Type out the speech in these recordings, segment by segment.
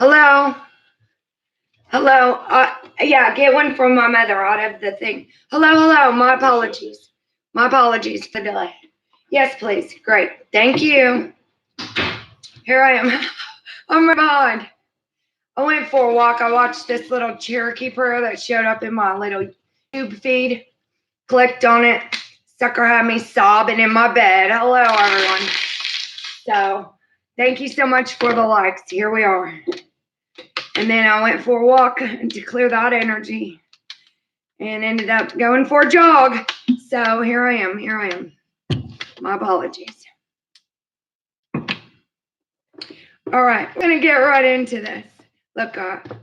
Hello? Hello? Yeah, get one from my mother out of the thing. Hello. My apologies. My apologies for the delay. Yes, please. Great. Thank you. Here I am. Oh my God. I went for a walk. I watched this little Cherokee prayer that showed up in my little YouTube feed. Clicked on it. Sucker had me sobbing in my bed. Hello, everyone. So, thank you so much for the likes. Here we are. And then I went for a walk to clear that energy and ended up going for a jog. So here I am. My apologies. All right, we're going to get right into this. Look,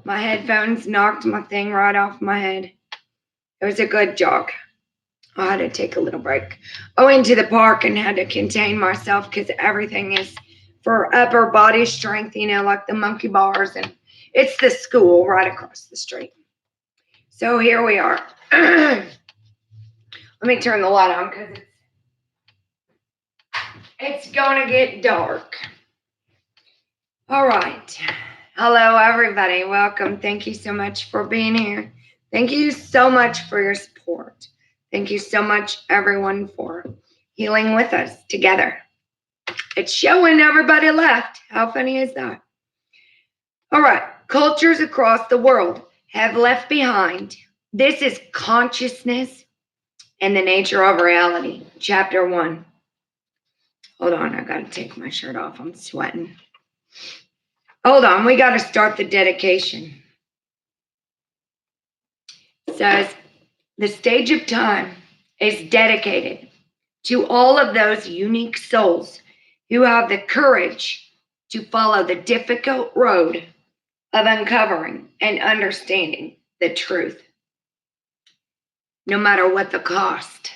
my headphones knocked my thing right off my head. It was a good jog. I had to take a little break. I went to the park and had to contain myself because everything is for upper body strength, like the monkey bars, and it's the school right across the street. So here we are. Let me turn the light on because it's going to get dark. All right. Hello, everybody. Welcome. Thank you so much for being here. Thank you so much for your support. Thank you so much, everyone, for healing with us together. It's showing everybody left. How funny is that? All right. Cultures across the world have left behind. This is consciousness and the nature of reality. Chapter 1. Hold on. I got to take my shirt off. I'm sweating. Hold on. We got to start the dedication. It says, the stage of time is dedicated to all of those unique souls who have the courage to follow the difficult road of uncovering and understanding the truth, no matter what the cost.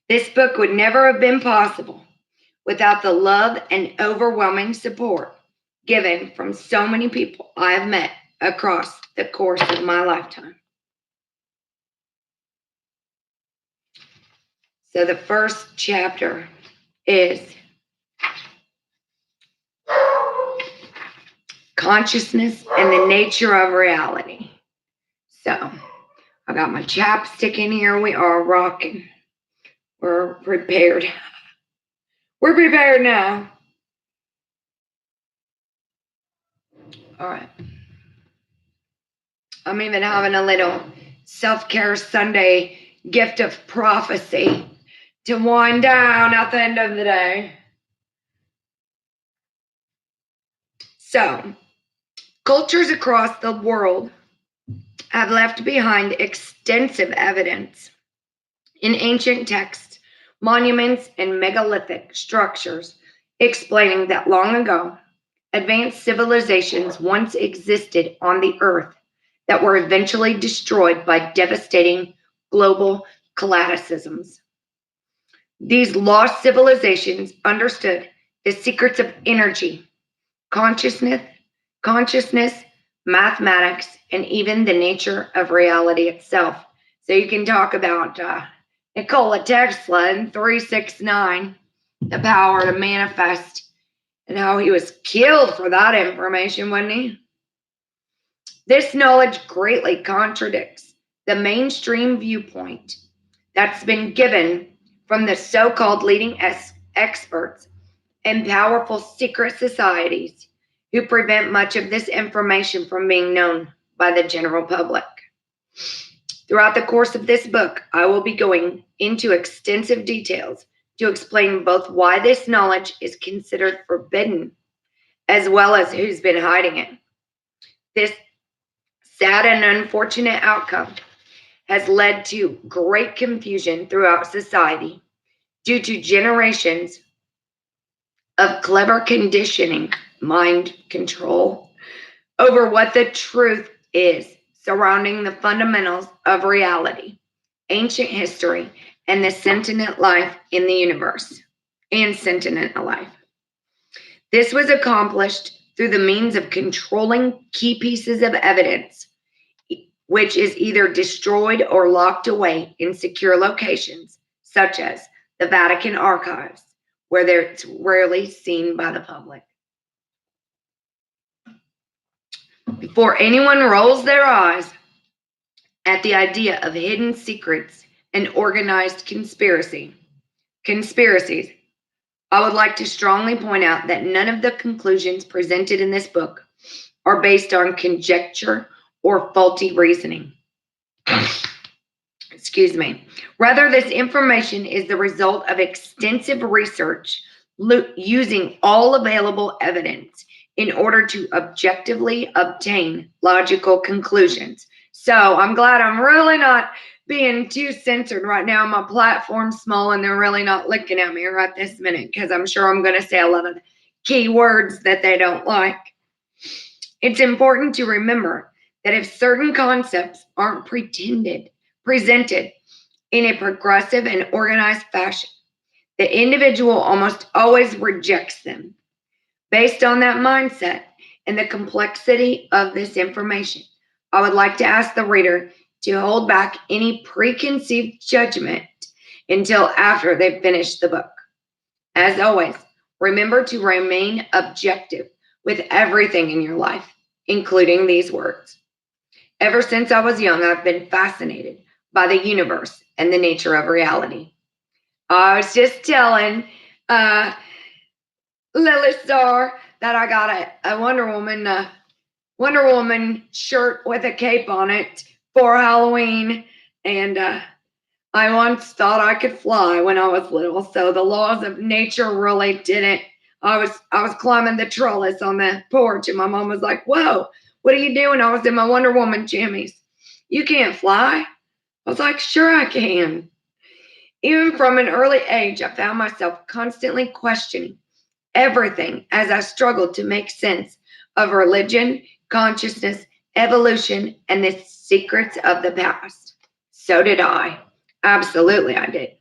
This book would never have been possible without the love and overwhelming support given from so many people I have met across the course of my lifetime. So the first chapter is consciousness and the nature of reality. So I got my chapstick in here. We are rocking. We're prepared. We're prepared now. All right. I'm even having a little self-care Sunday gift of prophecy to wind down at the end of the day. So, cultures across the world have left behind extensive evidence in ancient texts, monuments, and megalithic structures explaining that long ago, advanced civilizations once existed on the earth that were eventually destroyed by devastating global cataclysms. These lost civilizations understood the secrets of energy, consciousness, mathematics, and even the nature of reality itself. So you can talk about Nikola Tesla in 369, the power to manifest, and how he was killed for that information, wasn't he? This knowledge greatly contradicts the mainstream viewpoint that's been given from the so-called leading experts and powerful secret societies who prevent much of this information from being known by the general public. Throughout the course of this book, I will be going into extensive details to explain both why this knowledge is considered forbidden, as well as who's been hiding it. This sad and unfortunate outcome has led to great confusion throughout society due to generations of clever conditioning, mind control, over what the truth is surrounding the fundamentals of reality, ancient history, and the sentient life in the universe, and sentient life. This was accomplished through the means of controlling key pieces of evidence, which is either destroyed or locked away in secure locations, such as the Vatican archives, where it's rarely seen by the public. Before anyone rolls their eyes at the idea of hidden secrets and organized conspiracies, I would like to strongly point out that none of the conclusions presented in this book are based on conjecture or faulty reasoning. Excuse me. Rather, this information is the result of extensive research using all available evidence in order to objectively obtain logical conclusions. So I'm glad I'm really not being too censored right now. My platform's small and they're really not looking at me right this minute because I'm sure I'm going to say a lot of key words that they don't like. It's important to remember that if certain concepts aren't presented in a progressive and organized fashion, the individual almost always rejects them. Based on that mindset and the complexity of this information, I would like to ask the reader to hold back any preconceived judgment until after they've finished the book. As always, remember to remain objective with everything in your life, including these words. Ever since I was young, I've been fascinated by the universe and the nature of reality. I was just telling Lily Star that I got a Wonder Woman shirt with a cape on it for Halloween, and I once thought I could fly when I was little, so the laws of nature really didn't. I was climbing the trellis on the porch, and my mom was like, "Whoa, what are you doing?" I was in my Wonder Woman jammies. "You can't fly." I was like, "Sure I can." Even from an early age, I found myself constantly questioning everything as I struggled to make sense of religion, consciousness, evolution, and the secrets of the past. So did I. Absolutely, I did.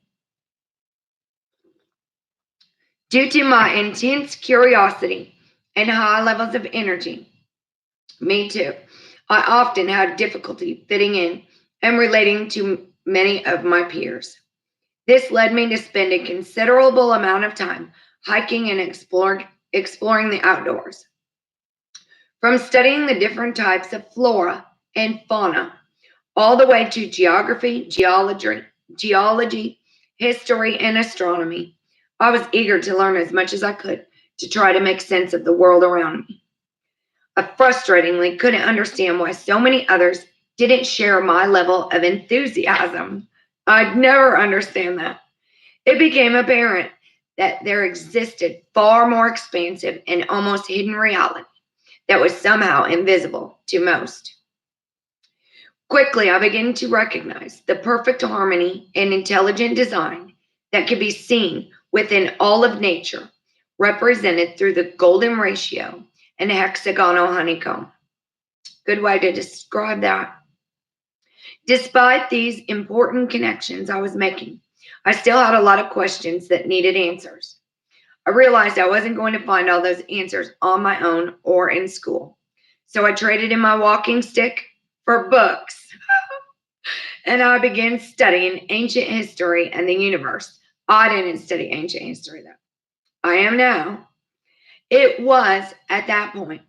Due to my intense curiosity and high levels of energy, me too, I often had difficulty fitting in and relating to many of my peers. This led me to spend a considerable amount of time hiking and exploring the outdoors. From studying the different types of flora and fauna, all the way to geography, geology, history, and astronomy, I was eager to learn as much as I could to try to make sense of the world around me. I frustratingly couldn't understand why so many others didn't share my level of enthusiasm. I'd never understand that. It became apparent that there existed far more expansive and almost hidden reality that was somehow invisible to most. Quickly, I began to recognize the perfect harmony and intelligent design that could be seen within all of nature, represented through the golden ratio and hexagonal honeycomb. Good way to describe that. Despite these important connections I was making, I still had a lot of questions that needed answers. I realized I wasn't going to find all those answers on my own or in school. So I traded in my walking stick for books. And I began studying ancient history and the universe. I didn't study ancient history, though. I am now. It was at that point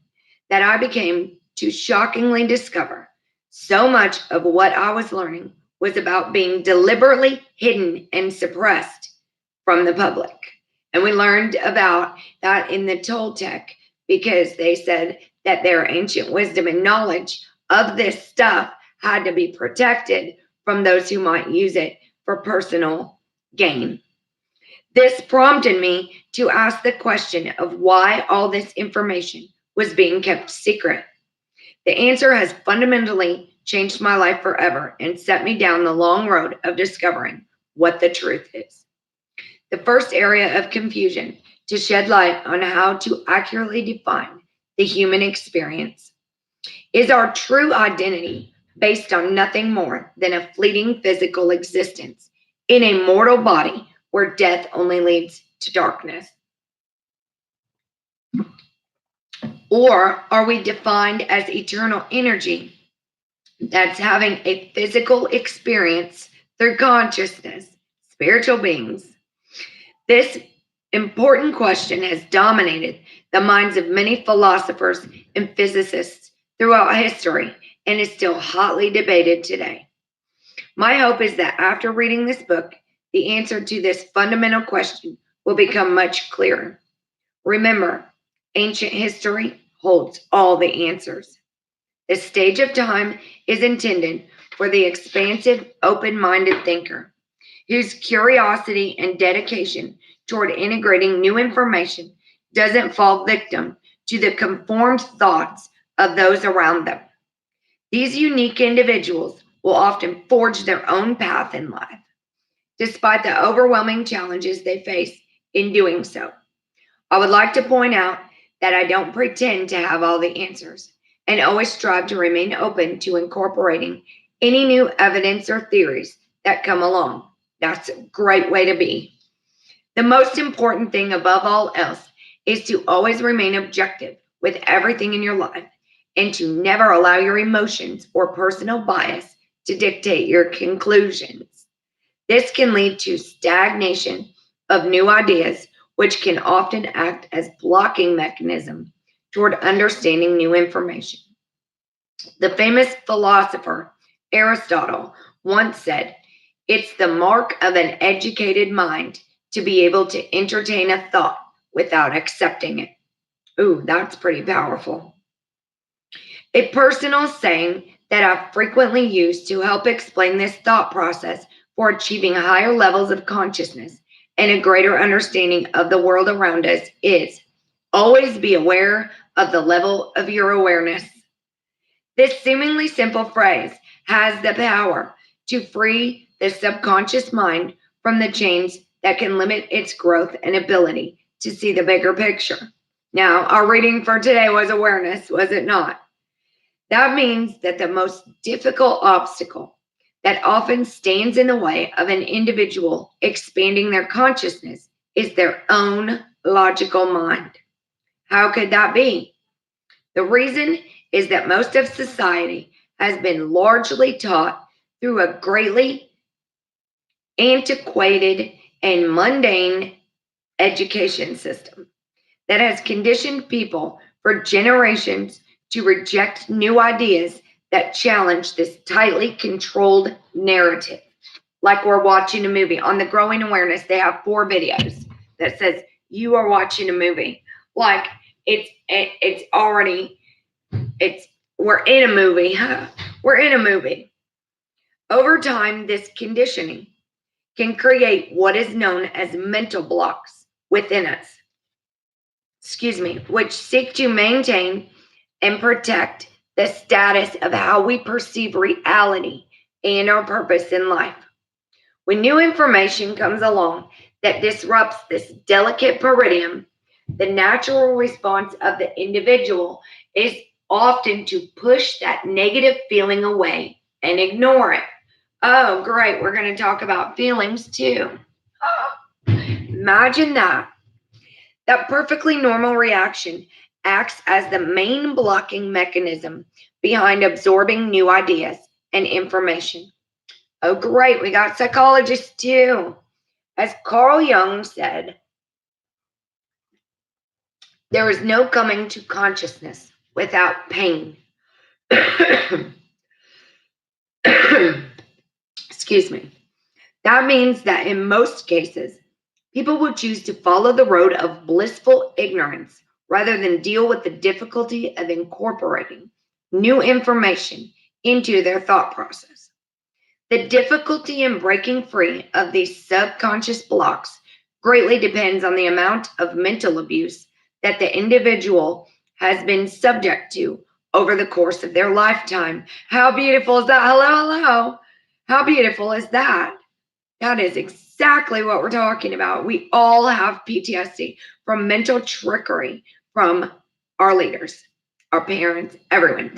that I became to shockingly discover so much of what I was learning was about being deliberately hidden and suppressed from the public. And we learned about that in the Toltec because they said that their ancient wisdom and knowledge of this stuff had to be protected from those who might use it for personal gain. This prompted me to ask the question of why all this information was being kept secret. The answer has fundamentally changed my life forever and set me down the long road of discovering what the truth is. The first area of confusion to shed light on how to accurately define the human experience is our true identity based on nothing more than a fleeting physical existence in a mortal body where death only leads to darkness? Or are we defined as eternal energy that's having a physical experience through consciousness, spiritual beings? This important question has dominated the minds of many philosophers and physicists throughout history and is still hotly debated today. My hope is that after reading this book, the answer to this fundamental question will become much clearer. Remember, ancient history holds all the answers. This stage of time is intended for the expansive, open minded thinker whose curiosity and dedication toward integrating new information doesn't fall victim to the conformed thoughts of those around them. These unique individuals will often forge their own path in life, despite the overwhelming challenges they face in doing so. I would like to point out that I don't pretend to have all the answers and always strive to remain open to incorporating any new evidence or theories that come along. That's a great way to be. The most important thing above all else is to always remain objective with everything in your life and to never allow your emotions or personal bias to dictate your conclusions. This can lead to stagnation of new ideas, which can often act as blocking mechanism toward understanding new information. The famous philosopher Aristotle once said, "It's the mark of an educated mind to be able to entertain a thought without accepting it." Ooh, that's pretty powerful. A personal saying that I've frequently used to help explain this thought process for achieving higher levels of consciousness and a greater understanding of the world around us is always be aware of the level of your awareness. This seemingly simple phrase has the power to free the subconscious mind from the chains that can limit its growth and ability to see the bigger picture. Now, our reading for today was awareness, was it not? That means that the most difficult obstacle that often stands in the way of an individual expanding their consciousness is their own logical mind. How could that be? The reason is that most of society has been largely taught through a greatly antiquated and mundane education system that has conditioned people for generations to reject new ideas that challenge this tightly controlled narrative. Like we're watching a movie. On the Growing Awareness, they have 4 videos that says you are watching a movie. Like it's already we're in a movie. We're in a movie. Over time, this conditioning can create what is known as mental blocks within us. Which seek to maintain and protect the status of how we perceive reality and our purpose in life. When new information comes along that disrupts this delicate peridium, the natural response of the individual is often to push that negative feeling away and ignore it. Oh, great. We're going to talk about feelings too. Imagine that. That perfectly normal reaction acts as the main blocking mechanism behind absorbing new ideas and information. Oh, great. We got psychologists too. As Carl Jung said, there is no coming to consciousness without pain. Excuse me. That means that in most cases, people will choose to follow the road of blissful ignorance rather than deal with the difficulty of incorporating new information into their thought process. The difficulty in breaking free of these subconscious blocks greatly depends on the amount of mental abuse that the individual has been subject to over the course of their lifetime. How beautiful is that? Hello. How beautiful is that? That is exactly what we're talking about. We all have PTSD from mental trickery from our leaders, our parents, everyone.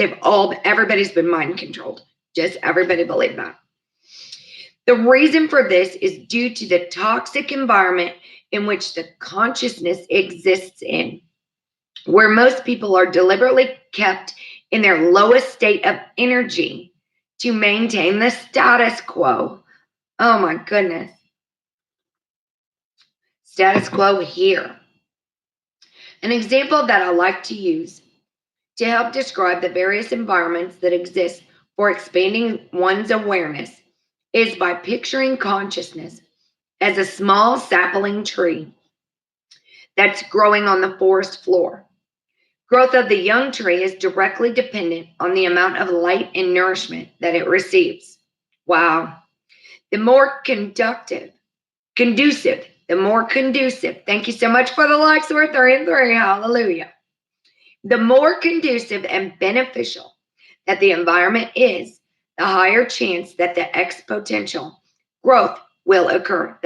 Everybody's been mind controlled. Just everybody believe that. The reason for this is due to the toxic environment in which the consciousness exists in, where most people are deliberately kept in their lowest state of energy to maintain the status quo. Oh my goodness. Status quo here. An example that I like to use to help describe the various environments that exist for expanding one's awareness is by picturing consciousness as a small sapling tree that's growing on the forest floor. Growth of the young tree is directly dependent on the amount of light and nourishment that it receives. Wow. The more conducive, thank you so much for the likes, we're 3 and 3, hallelujah. The more conducive and beneficial that the environment is, the higher chance that the exponential growth will occur.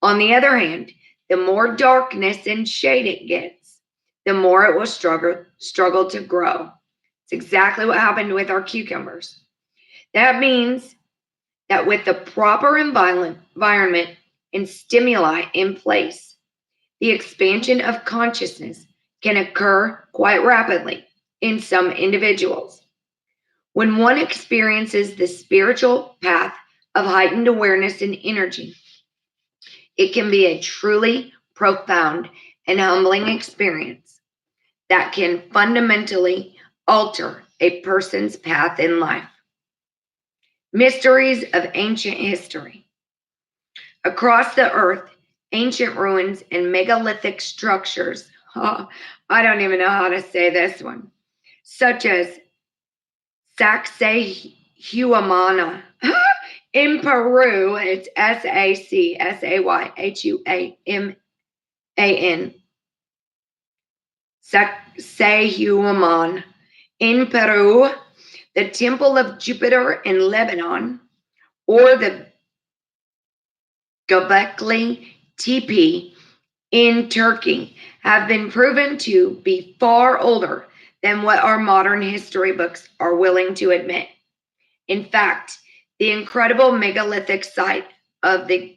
On the other hand, the more darkness and shade it gets, the more it will struggle to grow. It's exactly what happened with our cucumbers. That means that with the proper environment and stimuli in place, the expansion of consciousness can occur quite rapidly in some individuals. When one experiences the spiritual path of heightened awareness and energy, it can be a truly profound and humbling experience that can fundamentally alter a person's path in life. Mysteries of ancient history. Across the earth, ancient ruins and megalithic structures, I don't even know how to say this one, such as HUE-MAN in Peru, it's SACSAYHUAMAN, HUE-MAN in Peru, the Temple of Jupiter in Lebanon, or the Göbekli Tepe in Turkey have been proven to be far older than what our modern history books are willing to admit. In fact, the incredible megalithic site of the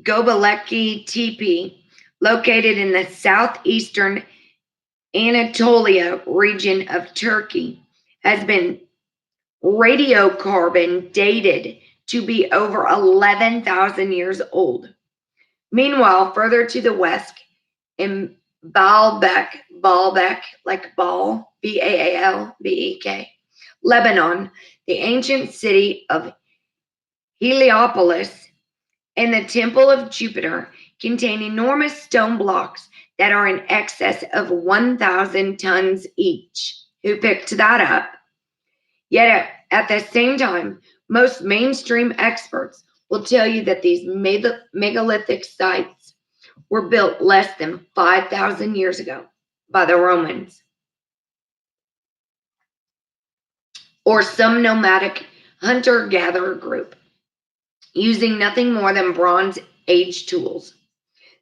Göbekli Tepe, located in the southeastern Anatolia region of Turkey, has been radiocarbon dated to be over 11,000 years old. Meanwhile, further to the west, in Baalbek, like Baal, Baalbek, Lebanon, the ancient city of Heliopolis and the Temple of Jupiter contain enormous stone blocks that are in excess of 1,000 tons each. Who picked that up? Yet at the same time, most mainstream experts will tell you that these megalithic sites were built less than 5,000 years ago by the Romans or some nomadic hunter-gatherer group using nothing more than Bronze Age tools.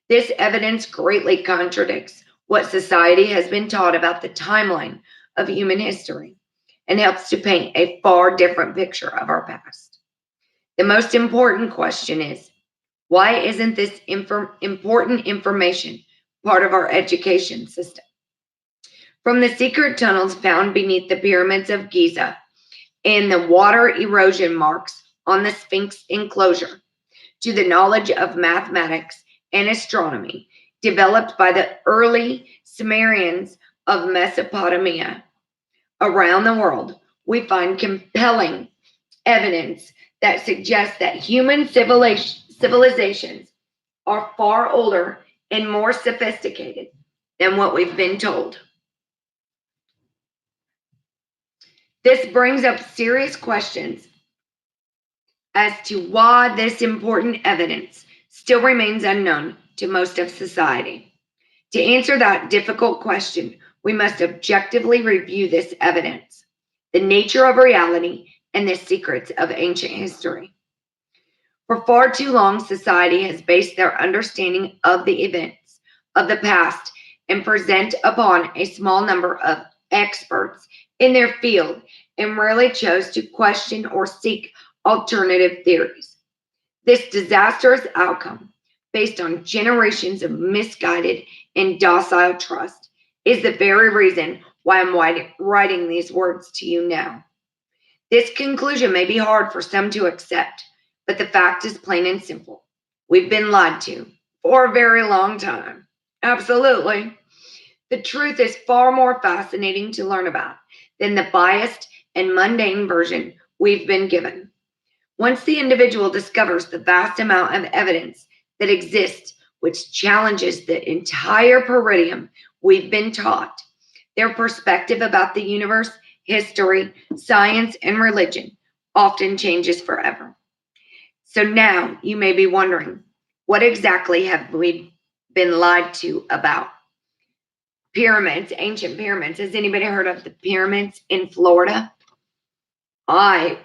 This evidence greatly contradicts what society has been taught about the timeline of human history and helps to paint a far different picture of our past. The most important question is, why isn't this important information part of our education system? From the secret tunnels found beneath the pyramids of Giza and the water erosion marks on the Sphinx enclosure, to the knowledge of mathematics and astronomy developed by the early Sumerians of Mesopotamia, around the world, we find compelling evidence that suggests that human civilizations are far older and more sophisticated than what we've been told. This brings up serious questions as to why this important evidence still remains unknown to most of society. To answer that difficult question, we must objectively review this evidence, the nature of reality, and the secrets of ancient history. For far too long, society has based their understanding of the events of the past and present upon a small number of experts in their field and rarely chose to question or seek alternative theories. This disastrous outcome, based on generations of misguided and docile trust, is the very reason why I'm writing these words to you now. This conclusion may be hard for some to accept, but the fact is plain and simple. We've been lied to for a very long time. Absolutely. The truth is far more fascinating to learn about than the biased and mundane version we've been given. Once the individual discovers the vast amount of evidence that exists which challenges the entire paradigm we've been taught, their perspective about the universe, history, science, and religion often changes forever. So now you may be wondering, what exactly have we been lied to about? Pyramids, ancient pyramids. Has anybody heard of the pyramids in Florida? I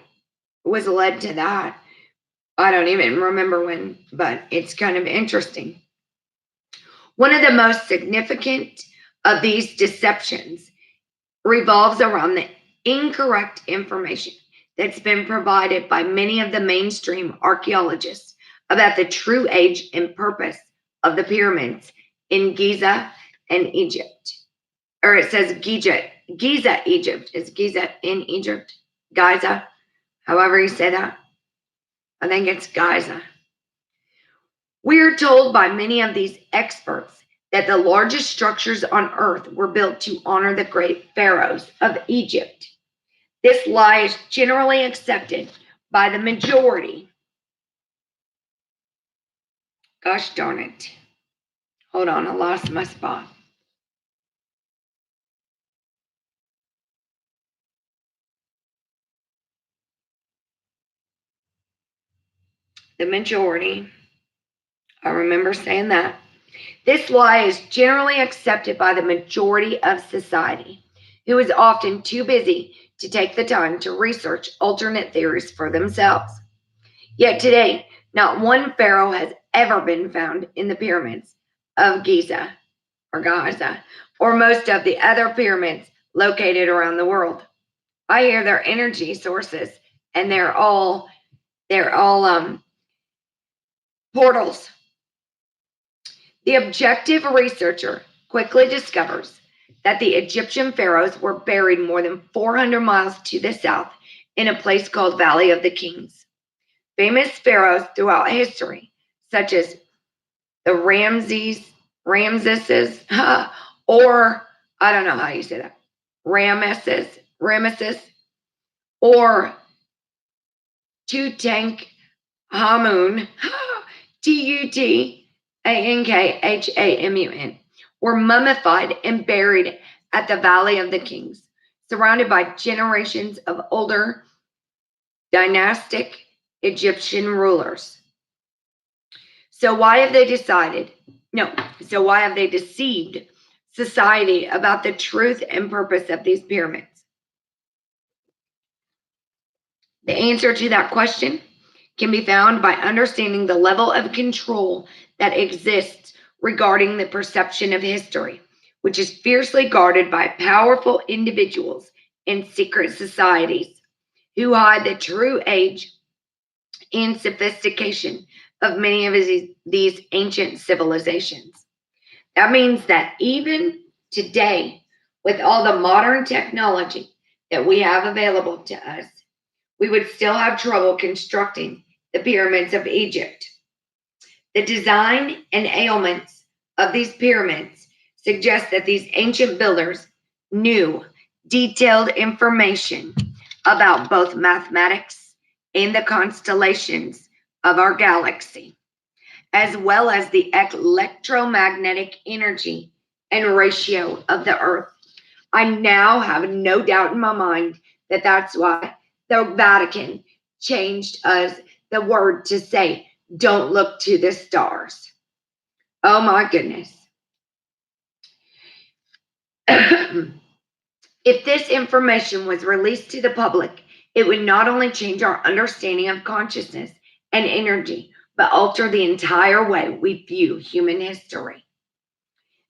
was led to that. I don't even remember when, but it's kind of interesting. One of the most significant of these deceptions revolves around the incorrect information that's been provided by many of the mainstream archaeologists about the true age and purpose of the pyramids in Giza and Egypt. Or it says Giza, Egypt. Is Giza in Egypt? Giza, however you say that. I think it's Giza. We're told by many of these experts that the largest structures on earth were built to honor the great pharaohs of Egypt. This lie is generally accepted by the majority. Gosh darn it. Hold on, I lost my spot. The majority. I remember saying that. This lie is generally accepted by the majority of society, who is often too busy to take the time to research alternate theories for themselves. Yet today, not one pharaoh has ever been found in the pyramids of Giza, or most of the other pyramids located around the world. I hear their energy sources, and they're all portals. The objective researcher quickly discovers that the Egyptian pharaohs were buried more than 400 miles to the south in a place called Valley of the Kings. Famous pharaohs throughout history, such as the Ramesses, or I don't know how you say that, Ramesses, or Tutankhamun, Tutankhamun, were mummified and buried at the Valley of the Kings, surrounded by generations of older dynastic Egyptian rulers. So why have they deceived society about the truth and purpose of these pyramids? The answer to that question can be found by understanding the level of control that exists regarding the perception of history, which is fiercely guarded by powerful individuals in secret societies who hide the true age and sophistication of many of these ancient civilizations. That means that even today, with all the modern technology that we have available to us, we would still have trouble constructing the pyramids of Egypt. The design and ailments of these pyramids suggest that these ancient builders knew detailed information about both mathematics and the constellations of our galaxy, as well as the electromagnetic energy and ratio of the Earth. I now have no doubt in my mind that that's why the Vatican changed us the word to say, don't look to the stars. Oh my goodness. If this information was released to the public, it would not only change our understanding of consciousness and energy, but alter the entire way we view human history.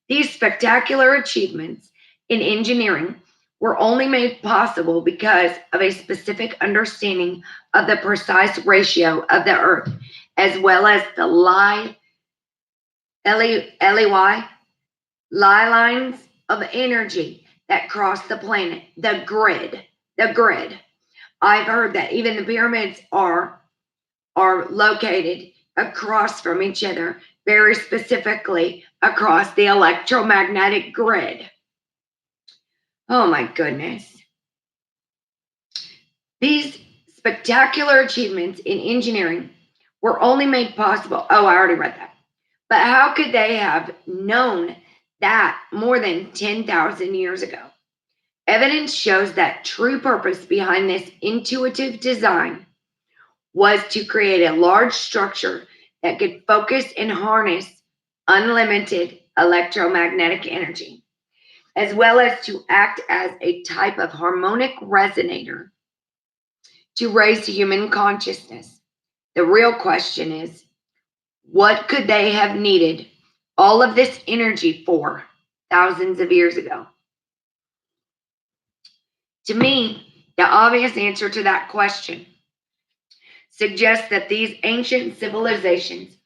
These spectacular achievements in engineering were only made possible because of a specific understanding of the precise ratio of the Earth, as well as the lie lines of energy that cross the planet, the grid. I've heard that even the pyramids are located across from each other very specifically across the electromagnetic grid. Oh my goodness. These spectacular achievements in engineering were only made possible. Oh, I already read that. But how could they have known that more than 10,000 years ago? Evidence shows that true purpose behind this intuitive design was to create a large structure that could focus and harness unlimited electromagnetic energy, as well as to act as a type of harmonic resonator to raise human consciousness. The real question is, what could they have needed all of this energy for thousands of years ago? To me, the obvious answer to that question suggests that these ancient civilizations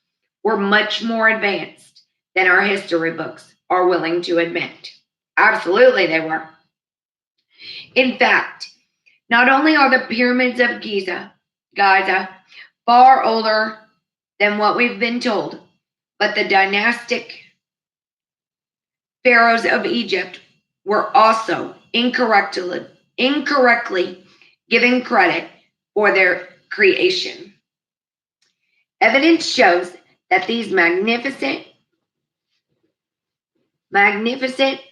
were much more advanced than our history books are willing to admit. Absolutely, they were. In fact, not only are the pyramids of Giza far older than what we've been told, but the dynastic pharaohs of Egypt were also incorrectly given credit for their creation. Evidence shows that these magnificent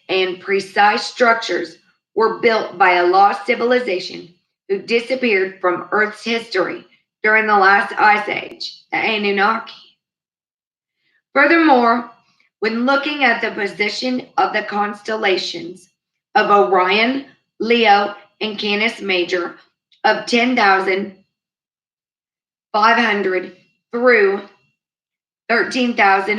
and precise structures were built by a lost civilization who disappeared from Earth's history during the last ice age, the Anunnaki. Furthermore, when looking at the position of the constellations of Orion, Leo, and Canis Major of 10,500 through 13,000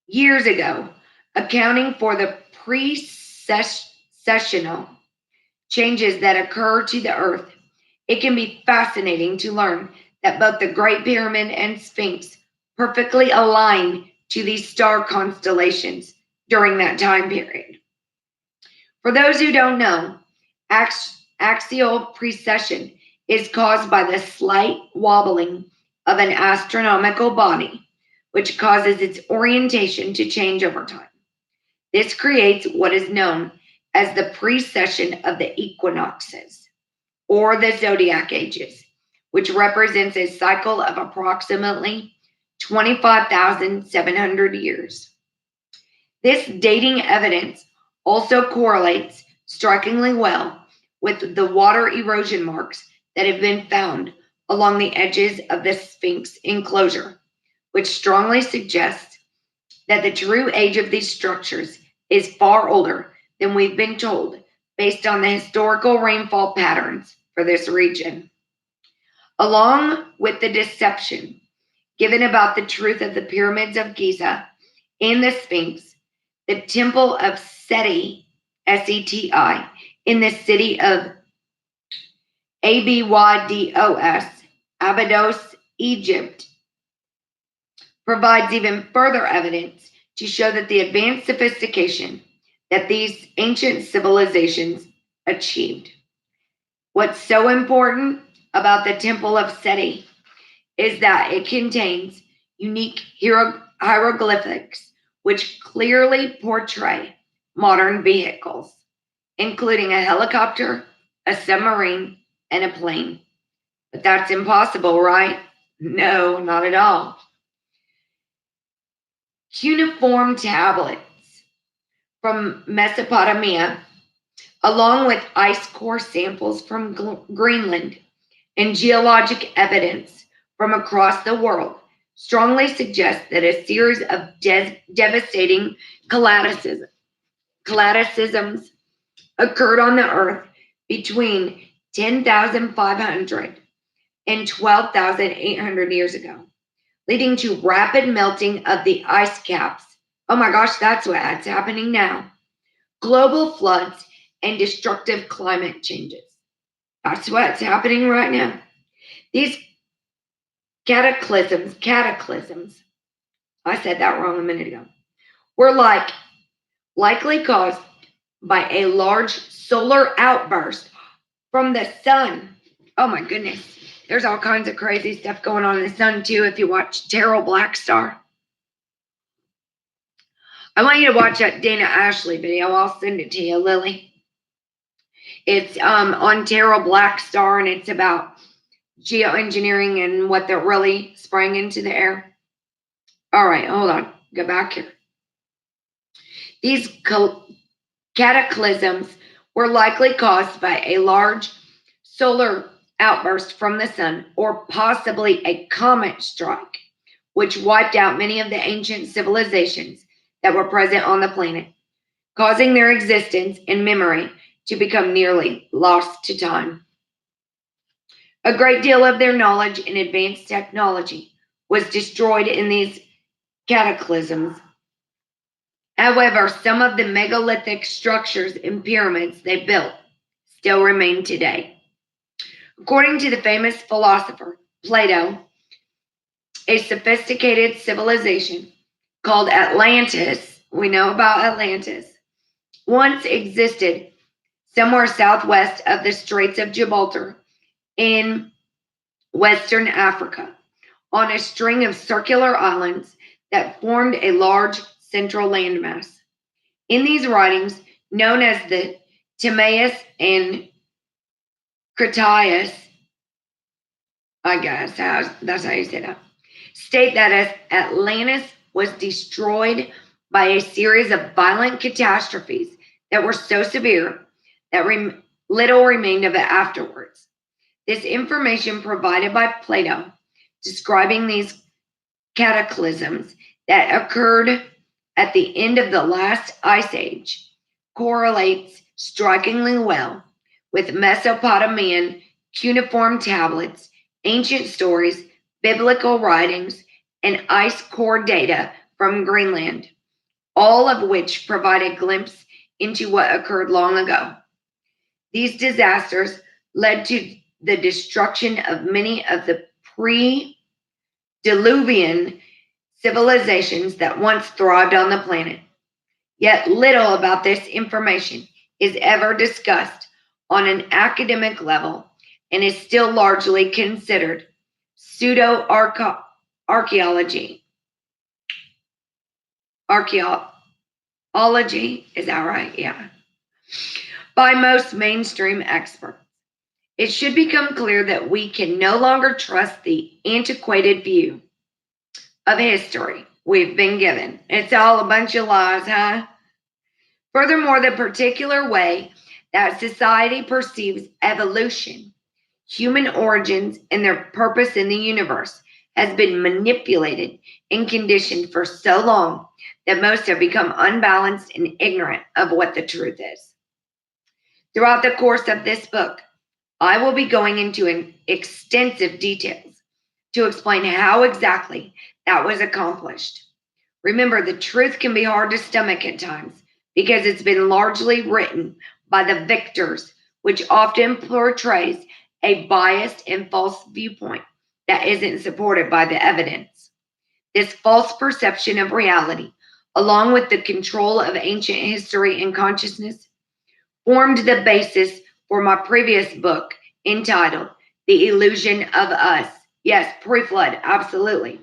years ago, accounting for the precessional changes that occur to the Earth, it can be fascinating to learn that both the Great Pyramid and Sphinx perfectly align to these star constellations during that time period. For those who don't know, axial precession is caused by the slight wobbling of an astronomical body, which causes its orientation to change over time. This creates what is known as the precession of the equinoxes, or the zodiac ages, which represents a cycle of approximately 25,700 years. This dating evidence also correlates strikingly well with the water erosion marks that have been found along the edges of the Sphinx enclosure, which strongly suggests that the true age of these structures is far older than we've been told based on the historical rainfall patterns for this region. Along with the deception given about the truth of the pyramids of Giza and the Sphinx, the Temple of Seti, S-E-T-I, in the city of Abydos, Egypt, provides even further evidence to show that the advanced sophistication that these ancient civilizations achieved. What's so important about the Temple of Seti is that it contains unique hieroglyphics which clearly portray modern vehicles, including a helicopter, a submarine, and a plane. But that's impossible, right? No, not at all. Cuneiform tablets from Mesopotamia, along with ice core samples from Greenland and geologic evidence from across the world, strongly suggest that a series of devastating cataclysms occurred on the Earth between 10,500 and 12,800 years ago, leading to rapid melting of the ice caps. Oh my gosh, that's what's happening now. Global floods and destructive climate changes. That's what's happening right now. These cataclysms, I said that wrong a minute ago, were likely caused by a large solar outburst from the sun. Oh my goodness. There's all kinds of crazy stuff going on in the sun, too, if you watch Terrell Blackstar. I want you to watch that Dana Ashley video. I'll send it to you, Lily. It's on Terrell Blackstar, and it's about geoengineering and what they're really spraying into the air. All right, hold on. Go back here. These cataclysms were likely caused by a large solar outburst from the sun, or possibly a comet strike, which wiped out many of the ancient civilizations that were present on the planet, causing their existence and memory to become nearly lost to time. A great deal of their knowledge and advanced technology was destroyed in these cataclysms. However, some of the megalithic structures and pyramids they built still remain today. According to the famous philosopher Plato, a sophisticated civilization called Atlantis, we know about Atlantis, once existed somewhere southwest of the Straits of Gibraltar in Western Africa, on a string of circular islands that formed a large central landmass. In these writings, known as the Timaeus and Critias, I guess that's how you say that, state that as Atlantis was destroyed by a series of violent catastrophes that were so severe that little remained of it afterwards. This information provided by Plato, describing these cataclysms that occurred at the end of the last ice age, correlates strikingly well with Mesopotamian cuneiform tablets, ancient stories, biblical writings, and ice core data from Greenland, all of which provide a glimpse into what occurred long ago. These disasters led to the destruction of many of the pre-Diluvian civilizations that once thrived on the planet. Yet little about this information is ever discussed on an academic level and is still largely considered pseudo-archaeology. Archaeology, is that right? Yeah. By most mainstream experts. It should become clear that we can no longer trust the antiquated view of history we've been given. It's all a bunch of lies, huh? Furthermore, the particular way that society perceives evolution, human origins, and their purpose in the universe has been manipulated and conditioned for so long that most have become unbalanced and ignorant of what the truth is. Throughout the course of this book, I will be going into extensive details to explain how exactly that was accomplished. Remember, the truth can be hard to stomach at times because it's been largely written by the victors, which often portrays a biased and false viewpoint that isn't supported by the evidence. This false perception of reality, along with the control of ancient history and consciousness, formed the basis for my previous book entitled The Illusion of Us. Yes, pre-flood, absolutely.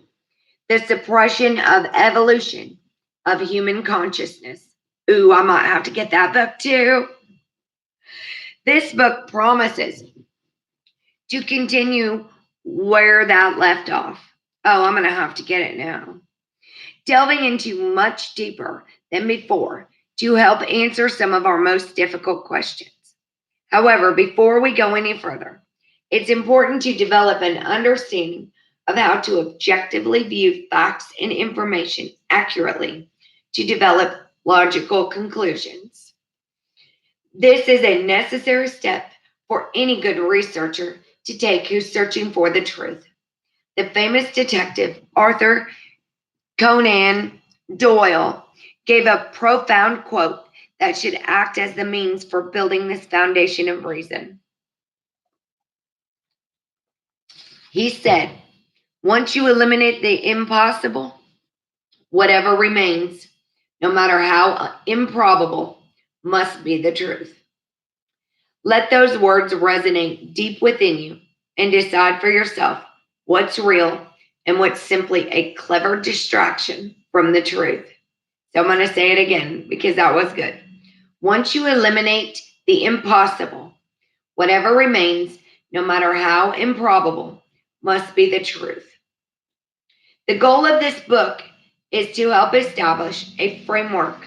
The Suppression of Evolution of Human Consciousness. Ooh, I might have to get that book too. This book promises to continue where that left off. Oh, I'm going to have to get it now. Delving into much deeper than before to help answer some of our most difficult questions. However, before we go any further, it's important to develop an understanding of how to objectively view facts and information accurately to develop logical conclusions. This is a necessary step for any good researcher to take who's searching for the truth. The famous detective Arthur Conan Doyle gave a profound quote that should act as the means for building this foundation of reason. He said, "Once you eliminate the impossible, whatever remains, no matter how improbable, must be the truth." Let those words resonate deep within you and decide for yourself what's real and what's simply a clever distraction from the truth. So I'm going to say it again because that was good. Once you eliminate the impossible, whatever remains, no matter how improbable, must be the truth. The goal of this book is to help establish a framework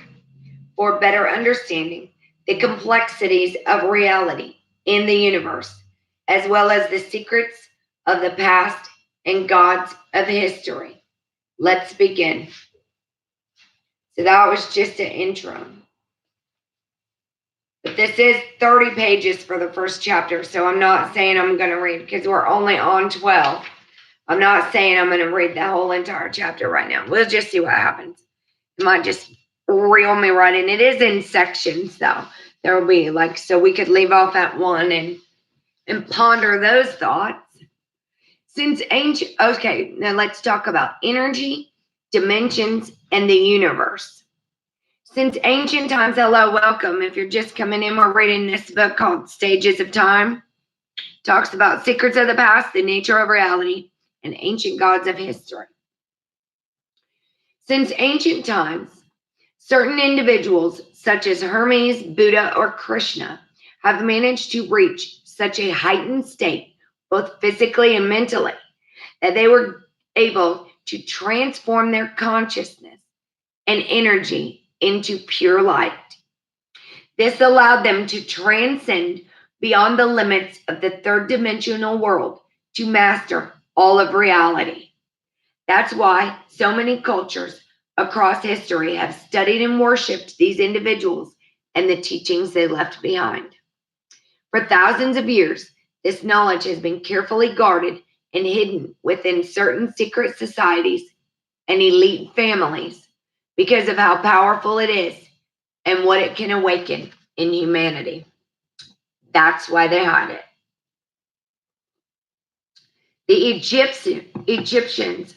for better understanding the complexities of reality in the universe, as well as the secrets of the past and gods of history. Let's begin. So that was just an intro. But this is 30 pages for the first chapter, so I'm not saying I'm going to read because we're only on 12. I'm not saying I'm going to read the whole entire chapter right now. We'll just see what happens. It might just reel me right in. It is in sections, though. There will be so we could leave off at one and ponder those thoughts. Okay, now let's talk about energy, dimensions, and the universe. Since ancient times, hello, welcome. If you're just coming in, we're reading this book called Stages of Time. It talks about secrets of the past, the nature of reality, and ancient gods of history. Since ancient times, certain individuals, such as Hermes, Buddha, or Krishna, have managed to reach such a heightened state, both physically and mentally, that they were able to transform their consciousness and energy into pure light. This allowed them to transcend beyond the limits of the third dimensional world to master all of reality. That's why so many cultures across history have studied and worshipped these individuals and the teachings they left behind. For thousands of years, this knowledge has been carefully guarded and hidden within certain secret societies and elite families because of how powerful it is and what it can awaken in humanity. That's why they hide it. The Egyptians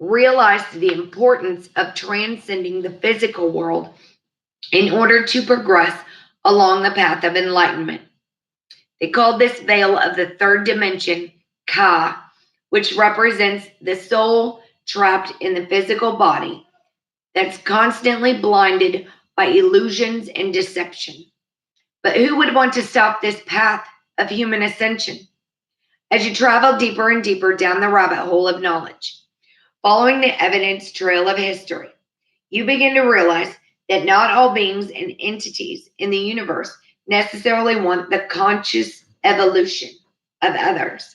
realized the importance of transcending the physical world in order to progress along the path of enlightenment. They called this veil of the third dimension Ka, which represents the soul trapped in the physical body that's constantly blinded by illusions and deception. But who would want to stop this path of human ascension? As you travel deeper and deeper down the rabbit hole of knowledge, following the evidence trail of history, you begin to realize that not all beings and entities in the universe necessarily want the conscious evolution of others.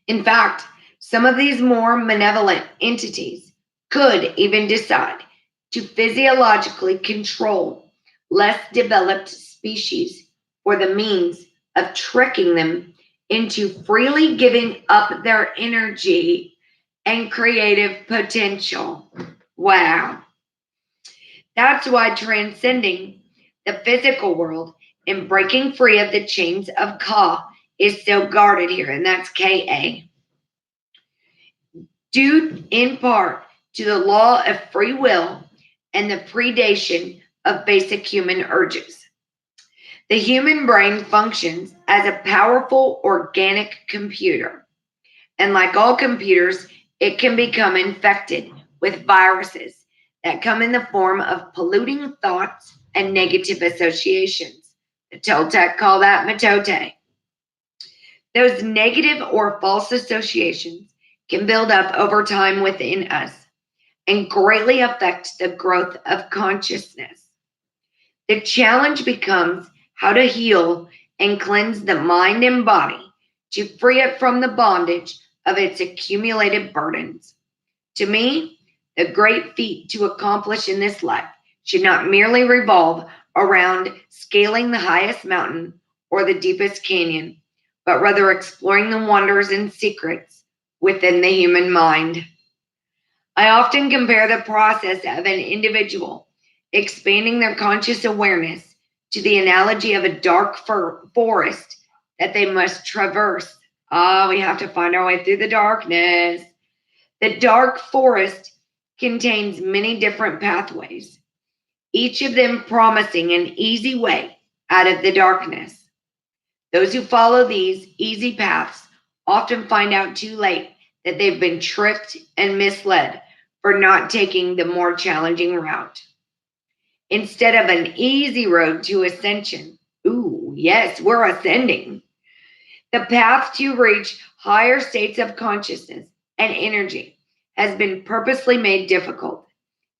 In fact, some of these more malevolent entities could even decide to physiologically control less developed species for the means of tricking them into freely giving up their energy and creative potential. Wow. That's why transcending the physical world and breaking free of the chains of Ka is so guarded here, and that's Ka. Due in part to the law of free will and the predation of basic human urges. The human brain functions as a powerful organic computer, and like all computers, it can become infected with viruses that come in the form of polluting thoughts and negative associations. The Toltec call that mitote. Those negative or false associations can build up over time within us and greatly affect the growth of consciousness. The challenge becomes how to heal and cleanse the mind and body to free it from the bondage of its accumulated burdens. To me, the great feat to accomplish in this life should not merely revolve around scaling the highest mountain or the deepest canyon, but rather exploring the wonders and secrets within the human mind. I often compare the process of an individual expanding their conscious awareness to the analogy of a dark forest that they must traverse. We have to find our way through the darkness. The dark forest contains many different pathways, each of them promising an easy way out of the darkness. Those who follow these easy paths often find out too late that they've been tricked and misled for not taking the more challenging route. Instead of an easy road to ascension, ooh, yes, we're ascending. The path to reach higher states of consciousness and energy has been purposely made difficult,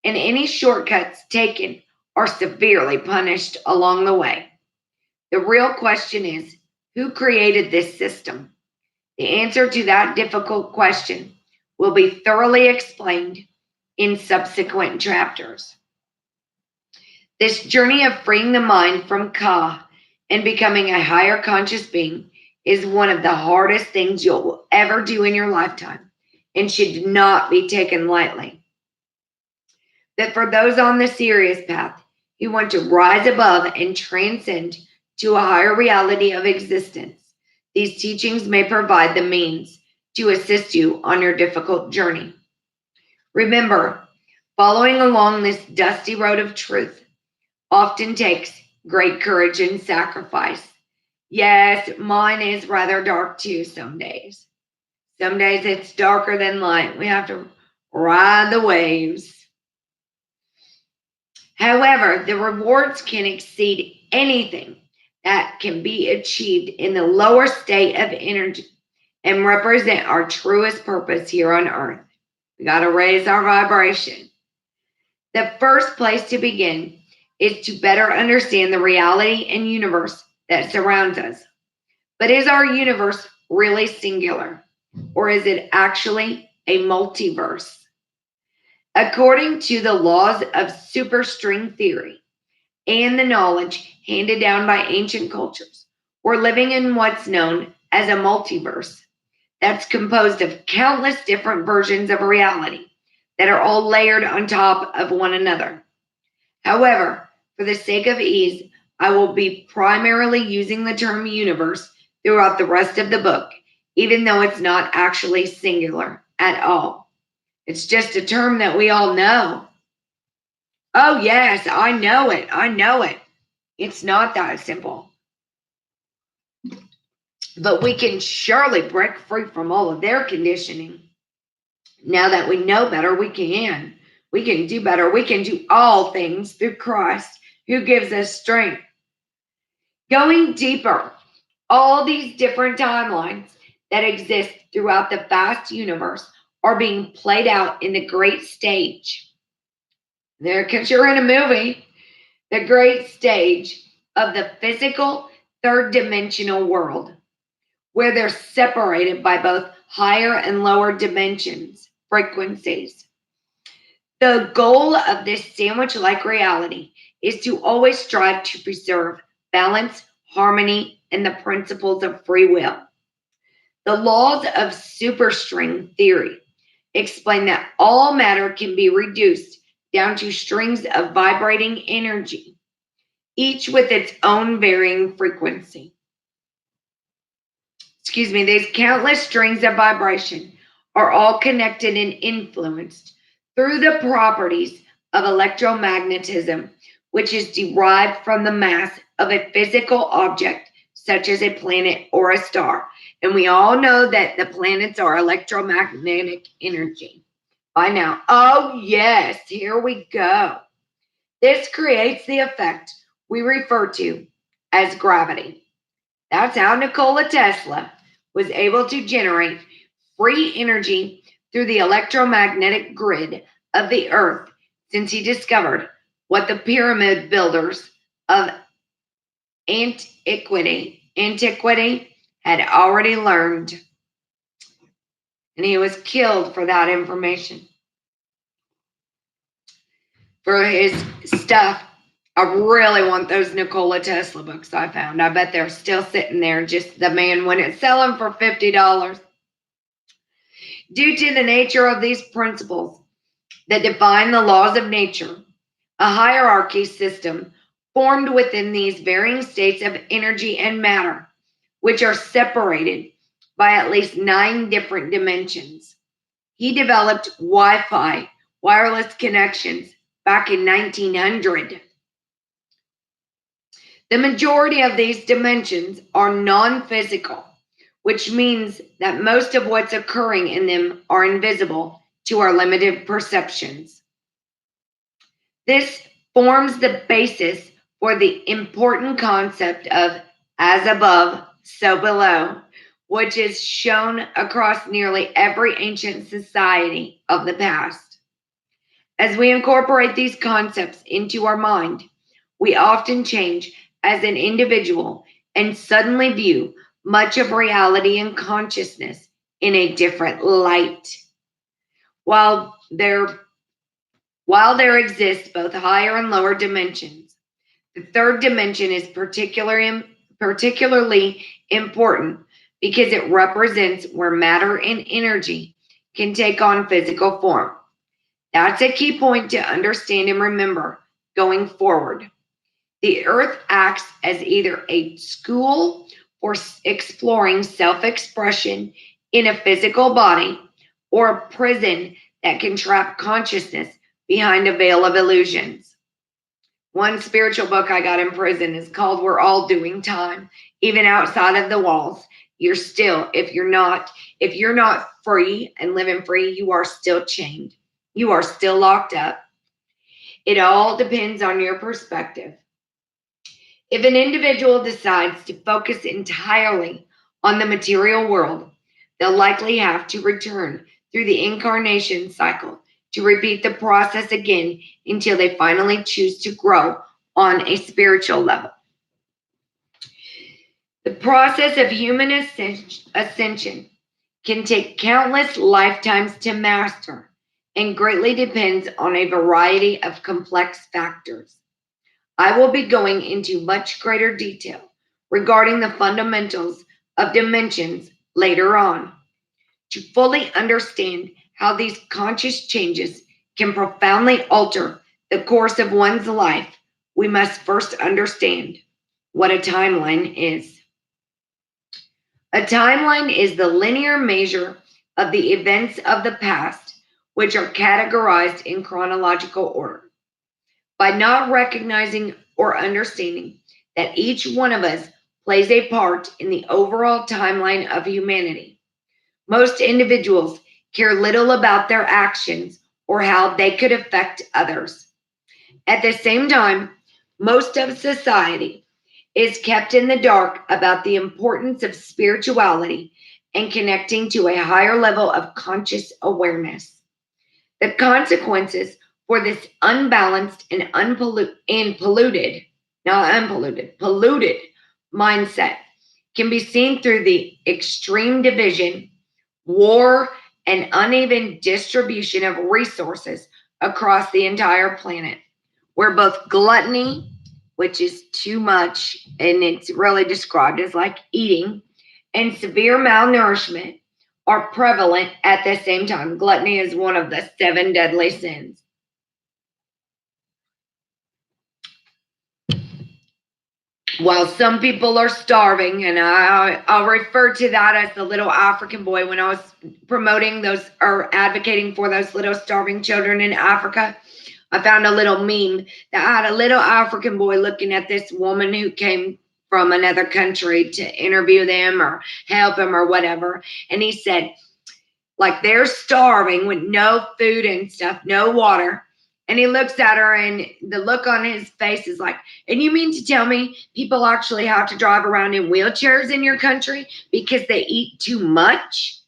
and any shortcuts taken are severely punished along the way. The real question is, who created this system? The answer to that difficult question will be thoroughly explained in subsequent chapters. This journey of freeing the mind from Ka and becoming a higher conscious being is one of the hardest things you'll ever do in your lifetime and should not be taken lightly. That for those on the serious path who want to rise above and transcend to a higher reality of existence, these teachings may provide the means to assist you on your difficult journey. Remember, following along this dusty road of truth often takes great courage and sacrifice. Yes, mine is rather dark too some days. Some days it's darker than light. We have to ride the waves. However, the rewards can exceed anything that can be achieved in the lower state of energy and represent our truest purpose here on earth. We got to raise our vibration. The first place to begin is to better understand the reality and universe that surrounds us. But is our universe really singular, or is it actually a multiverse? According to the laws of superstring theory and the knowledge handed down by ancient cultures, we're living in what's known as a multiverse that's composed of countless different versions of reality that are all layered on top of one another. However, for the sake of ease, I will be primarily using the term universe throughout the rest of the book, even though it's not actually singular at all. It's just a term that we all know. Oh, yes, I know it. I know it. It's not that simple. But we can surely break free from all of their conditioning. Now that we know better, we can. We can do better. We can do all things through Christ who gives us strength. Going deeper, all these different timelines that exist throughout the vast universe are being played out in the great stage. There, because you're in a movie, the great stage of the physical third dimensional world, where they're separated by both higher and lower dimensions, frequencies. The goal of this sandwich-like reality is to always strive to preserve balance, harmony, and the principles of free will. The laws of superstring theory explain that all matter can be reduced down to strings of vibrating energy, each with its own varying frequency. These countless strings of vibration are all connected and influenced through the properties of electromagnetism, which is derived from the mass of a physical object such as a planet or a star. And we all know that the planets are electromagnetic energy by now. Oh, yes, here we go. This creates the effect we refer to as gravity. That's how Nikola Tesla was able to generate free energy through the electromagnetic grid of the earth, since he discovered what the pyramid builders of antiquity had already learned. And he was killed for that information. For his stuff, I really want those Nikola Tesla books I found. I bet they're still sitting there. Just the man wouldn't sell them for $50. Due to the nature of these principles that define the laws of nature, a hierarchy system formed within these varying states of energy and matter, which are separated by at least 9 different dimensions. He developed Wi-Fi, wireless connections, back in 1900. The majority of these dimensions are non-physical, which means that most of what's occurring in them are invisible to our limited perceptions. This forms the basis for the important concept of as above, so below, which is shown across nearly every ancient society of the past. As we incorporate these concepts into our mind, we often change as an individual and suddenly view much of reality and consciousness in a different light. While there exist both higher and lower dimensions, the third dimension is particularly important because it represents where matter and energy can take on physical form. That's a key point to understand and remember going forward. The earth acts as either a school for exploring self-expression in a physical body or a prison that can trap consciousness behind a veil of illusions. One spiritual book I got in prison is called We're All Doing Time. Even outside of the walls, you're still, if you're not free and living free, you are still chained. You are still locked up. It all depends on your perspective. If an individual decides to focus entirely on the material world, they'll likely have to return through the incarnation cycle to repeat the process again until they finally choose to grow on a spiritual level. The process of human ascension can take countless lifetimes to master and greatly depends on a variety of complex factors. I will be going into much greater detail regarding the fundamentals of dimensions later on. To fully understand how these conscious changes can profoundly alter the course of one's life, we must first understand what a timeline is. A timeline is the linear measure of the events of the past, which are categorized in chronological order. By not recognizing or understanding that each one of us plays a part in the overall timeline of humanity, most individuals care little about their actions or how they could affect others. At the same time, most of society is kept in the dark about the importance of spirituality and connecting to a higher level of conscious awareness. The consequences for this unbalanced and polluted mindset can be seen through the extreme division, war, and uneven distribution of resources across the entire planet, where both gluttony, which is too much, and it's really described as like eating, and severe malnourishment are prevalent at the same time. Gluttony is one of the 7 deadly sins. While some people are starving, and I'll refer to that as the little African boy when I was promoting those or advocating for those little starving children in Africa. I found a little meme that had a little African boy looking at this woman who came from another country to interview them or help him or whatever. And he said, like, they're starving with no food and stuff, no water. And he looks at her and the look on his face is like, and you mean to tell me people actually have to drive around in wheelchairs in your country because they eat too much?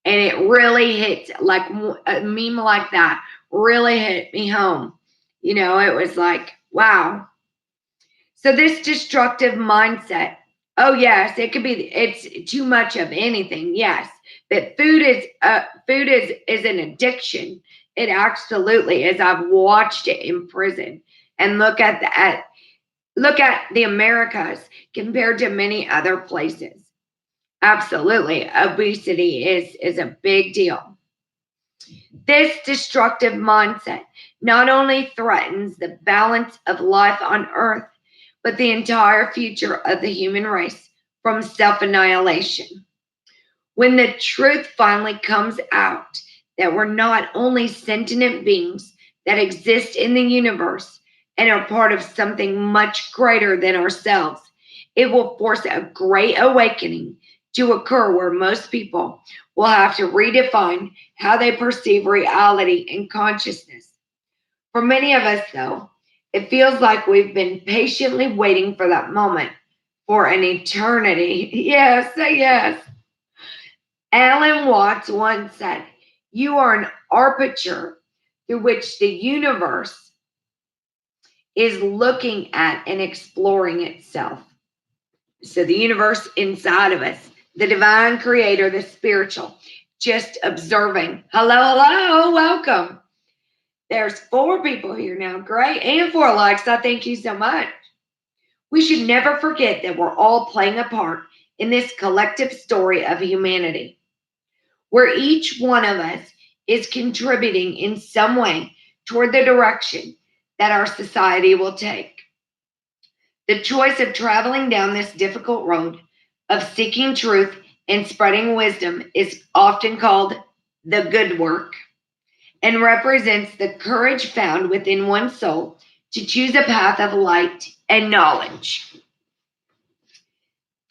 And it really hit, like a meme like that really hit me home. You know, it was like, wow. So this destructive mindset, oh yes, it's too much of anything, yes. But food is an addiction. It absolutely is. I've watched it in prison, and look at the Americas compared to many other places. Absolutely, obesity is a big deal. This destructive mindset not only threatens the balance of life on Earth, but the entire future of the human race from self-annihilation. When the truth finally comes out that we're not only sentient beings that exist in the universe and are part of something much greater than ourselves. It will force a great awakening to occur where most people will have to redefine how they perceive reality and consciousness. For many of us, though, it feels like we've been patiently waiting for that moment for an eternity. Yes, yes. Alan Watts once said, "You are an aperture through which the universe is looking at and exploring itself." So the universe inside of us, the divine creator, the spiritual, just observing. Hello, hello, welcome. There's 4 people here now. Great. And 4 likes. I thank you so much. We should never forget that we're all playing a part in this collective story of humanity, where each one of us is contributing in some way toward the direction that our society will take. The choice of traveling down this difficult road of seeking truth and spreading wisdom is often called the good work, and represents the courage found within one's soul to choose a path of light and knowledge.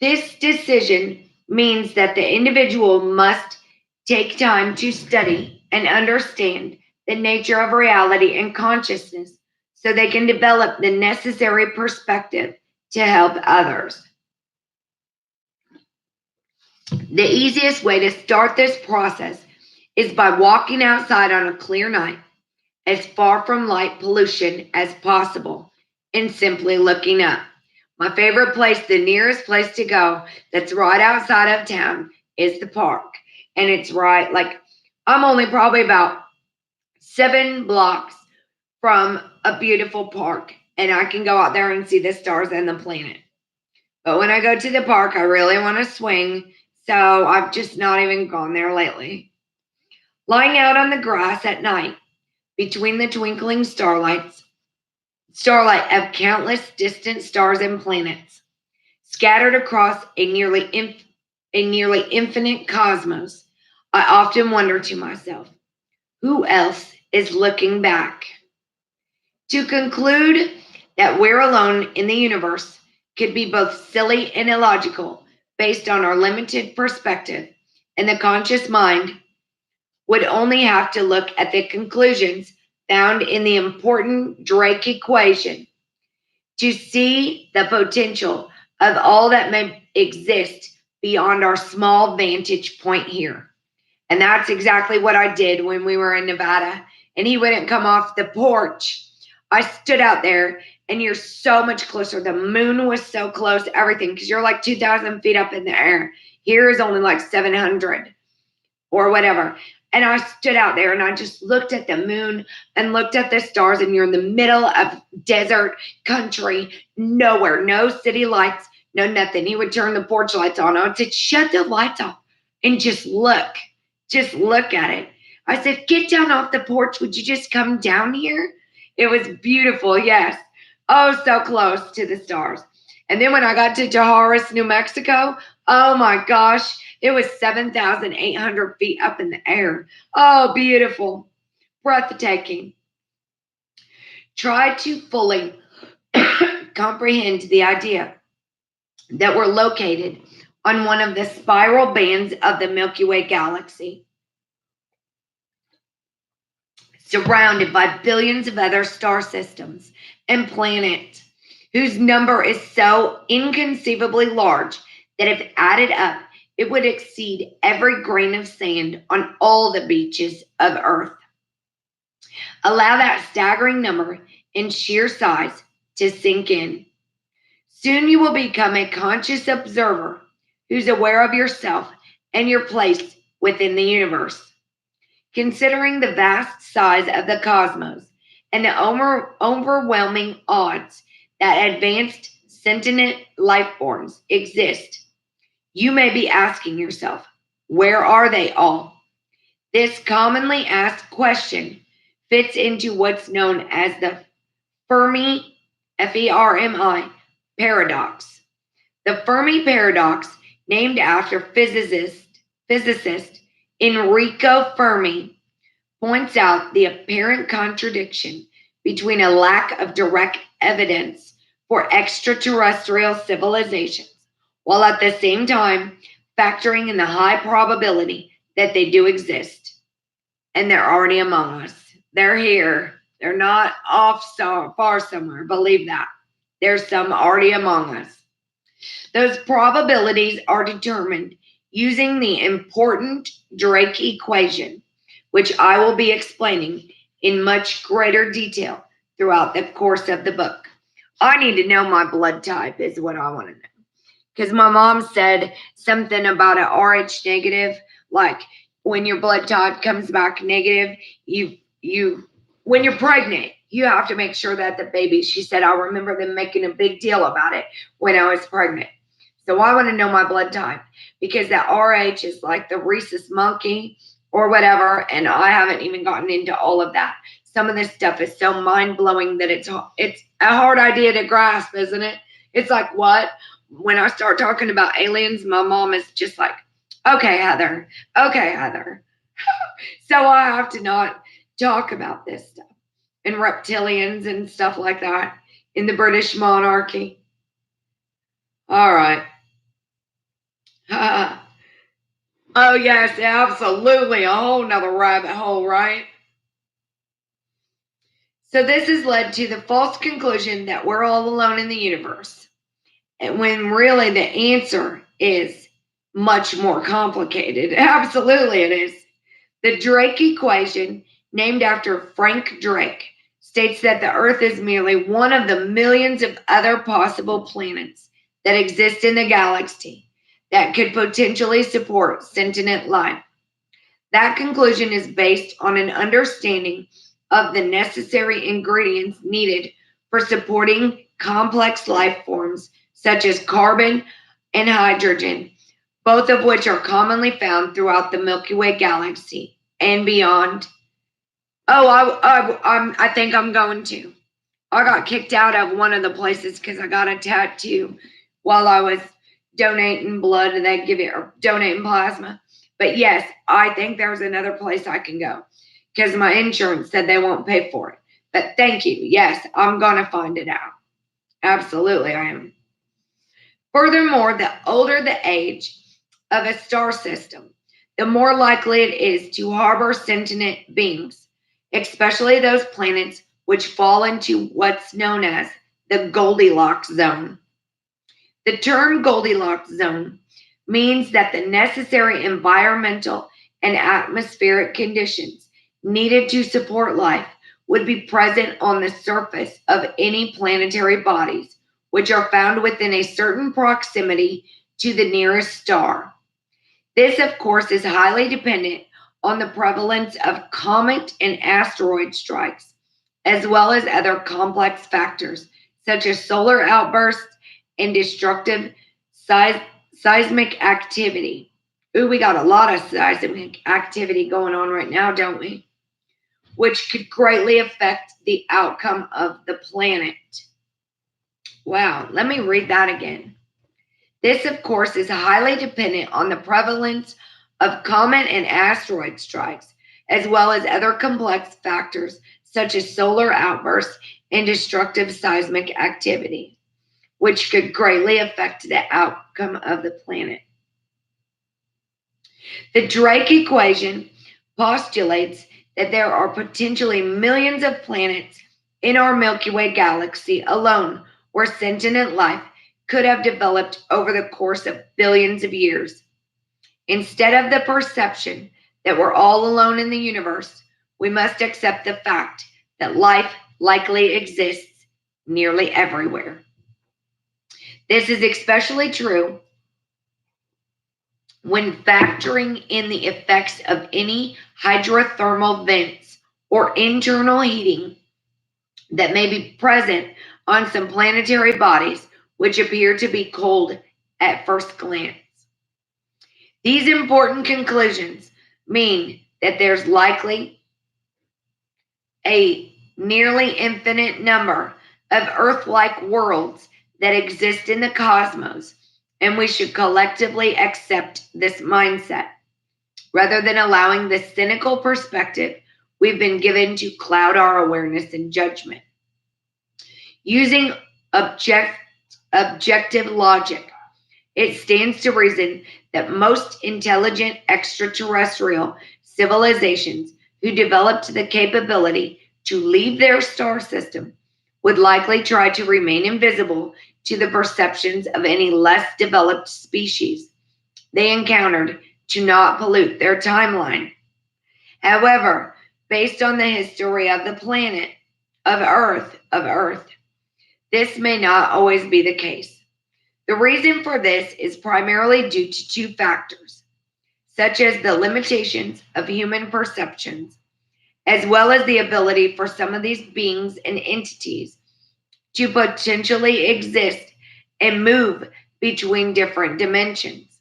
This decision means that the individual must take time to study and understand the nature of reality and consciousness so they can develop the necessary perspective to help others. The easiest way to start this process is by walking outside on a clear night, as far from light pollution as possible, and simply looking up. My favorite place, the nearest place to go that's right outside of town, is the park. And it's right, like, I'm only probably about 7 blocks from a beautiful park, and I can go out there and see the stars and the planet. But when I go to the park, I really want to swing, so I've just not even gone there lately. Lying out on the grass at night, between the twinkling starlight of countless distant stars and planets, scattered across a nearly infinite cosmos, I often wonder to myself, who else is looking back? To conclude that we're alone in the universe could be both silly and illogical based on our limited perspective, and the conscious mind would only have to look at the conclusions found in the important Drake equation to see the potential of all that may exist beyond our small vantage point here. And that's exactly what I did when we were in Nevada and he wouldn't come off the porch. I stood out there and you're so much closer. The moon was so close, everything, because you're like 2,000 feet up in the air. Here is only like 700 or whatever. And I stood out there and I just looked at the moon and looked at the stars, and you're in the middle of desert country, nowhere, no city lights, no nothing. He would turn the porch lights on. I would say, shut the lights off and just look at it. I said, get down off the porch. Would you just come down here? It was beautiful. Yes. Oh, so close to the stars. And then when I got to Jaharis, New Mexico, oh my gosh, it was 7,800 feet up in the air. Oh, beautiful. Breathtaking. Try to fully comprehend the idea that we're located on one of the spiral bands of the Milky Way galaxy, surrounded by billions of other star systems and planets, whose number is so inconceivably large that if added up, it would exceed every grain of sand on all the beaches of Earth. Allow that staggering number in sheer size to sink in. Soon you will become a conscious observer who's aware of yourself and your place within the universe. Considering the vast size of the cosmos and the overwhelming odds that advanced sentient life forms exist, you may be asking yourself, where are they all? This commonly asked question fits into what's known as the Fermi, F-E-R-M-I, paradox. The Fermi paradox, named after physicist Enrico Fermi, points out the apparent contradiction between a lack of direct evidence for extraterrestrial civilizations, while at the same time factoring in the high probability that they do exist. And they're already among us. They're here. They're not off so far somewhere. Believe that. There's some already among us. Those probabilities are determined using the important Drake equation, which I will be explaining in much greater detail throughout the course of the book. I need to know my blood type is what I want to know. Because my mom said something about an RH negative, like when your blood type comes back negative, when you're pregnant, you have to make sure that the baby, she said, I remember them making a big deal about it when I was pregnant. So I want to know my blood type because that RH is like the rhesus monkey or whatever, and I haven't even gotten into all of that. Some of this stuff is so mind-blowing that it's a hard idea to grasp, isn't it? It's like, what? When I start talking about aliens, my mom is just like, okay, Heather. So I have to not talk about this stuff and reptilians and stuff like that in the British monarchy. All right. Oh, yes, absolutely. A whole nother rabbit hole, right? So this has led to the false conclusion that we're all alone in the universe. And when really the answer is much more complicated. Absolutely it is. The Drake equation, named after Frank Drake, states that the Earth is merely one of the millions of other possible planets that exist in the galaxy that could potentially support sentient life. That conclusion is based on an understanding of the necessary ingredients needed for supporting complex life forms such as carbon and hydrogen, both of which are commonly found throughout the Milky Way galaxy and beyond. Oh, I think I'm going to. I got kicked out of one of the places because I got a tattoo while I was donating blood, and they give it, or donating plasma. But yes, I think there's another place I can go because my insurance said they won't pay for it. But thank you. Yes, I'm going to find it out. Absolutely, I am. Furthermore, the older the age of a star system, the more likely it is to harbor sentient beings, especially those planets which fall into what's known as the Goldilocks zone. The term Goldilocks zone means that the necessary environmental and atmospheric conditions needed to support life would be present on the surface of any planetary bodies which are found within a certain proximity to the nearest star. This, of course, is highly dependent on the prevalence of comet and asteroid strikes, as well as other complex factors such as solar outbursts and destructive seismic activity. Ooh, we got a lot of seismic activity going on right now, don't we? Which could greatly affect the outcome of the planet. Wow, let me read that again. This, of course, is highly dependent on the prevalence of comet and asteroid strikes, as well as other complex factors such as solar outbursts and destructive seismic activity, which could greatly affect the outcome of the planet. The Drake equation postulates that there are potentially millions of planets in our Milky Way galaxy alone where sentient life could have developed over the course of billions of years. Instead of the perception that we're all alone in the universe, we must accept the fact that life likely exists nearly everywhere. This is especially true when factoring in the effects of any hydrothermal vents or internal heating that may be present on some planetary bodies which appear to be cold at first glance. These important conclusions mean that there's likely a nearly infinite number of Earth-like worlds that exist in the cosmos, and we should collectively accept this mindset rather than allowing the cynical perspective we've been given to cloud our awareness and judgment. Using objective logic, it stands to reason that most intelligent extraterrestrial civilizations who developed the capability to leave their star system would likely try to remain invisible to the perceptions of any less developed species they encountered to not pollute their timeline. However, based on the history of the planet, of Earth, this may not always be the case. The reason for this is primarily due to two factors, such as the limitations of human perceptions, as well as the ability for some of these beings and entities to potentially exist and move between different dimensions.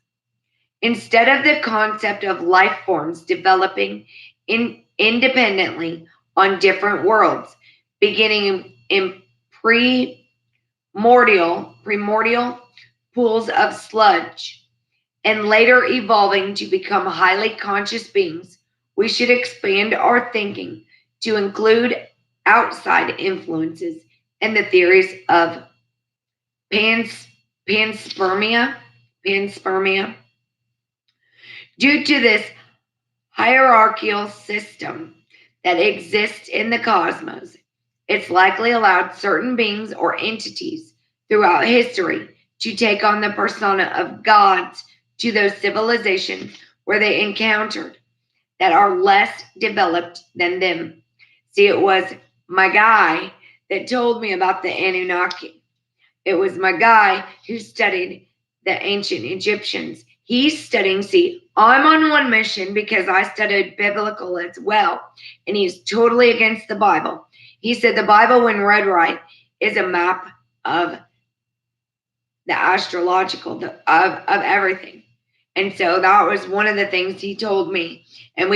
Instead of the concept of life forms developing independently on different worlds, beginning in primordial pools of sludge, and later evolving to become highly conscious beings, we should expand our thinking to include outside influences and the theories of panspermia. Due to this hierarchical system that exists in the cosmos, it's likely allowed certain beings or entities throughout history to take on the persona of gods to those civilizations where they encountered that are less developed than them. See, it was my guy that told me about the Anunnaki. It was my guy who studied the ancient Egyptians. He's studying, see, I'm on one mission because I studied biblical as well, and he's totally against the Bible. He said the Bible, when read right, is a map of the astrological, of everything. And so that was one of the things he told me. And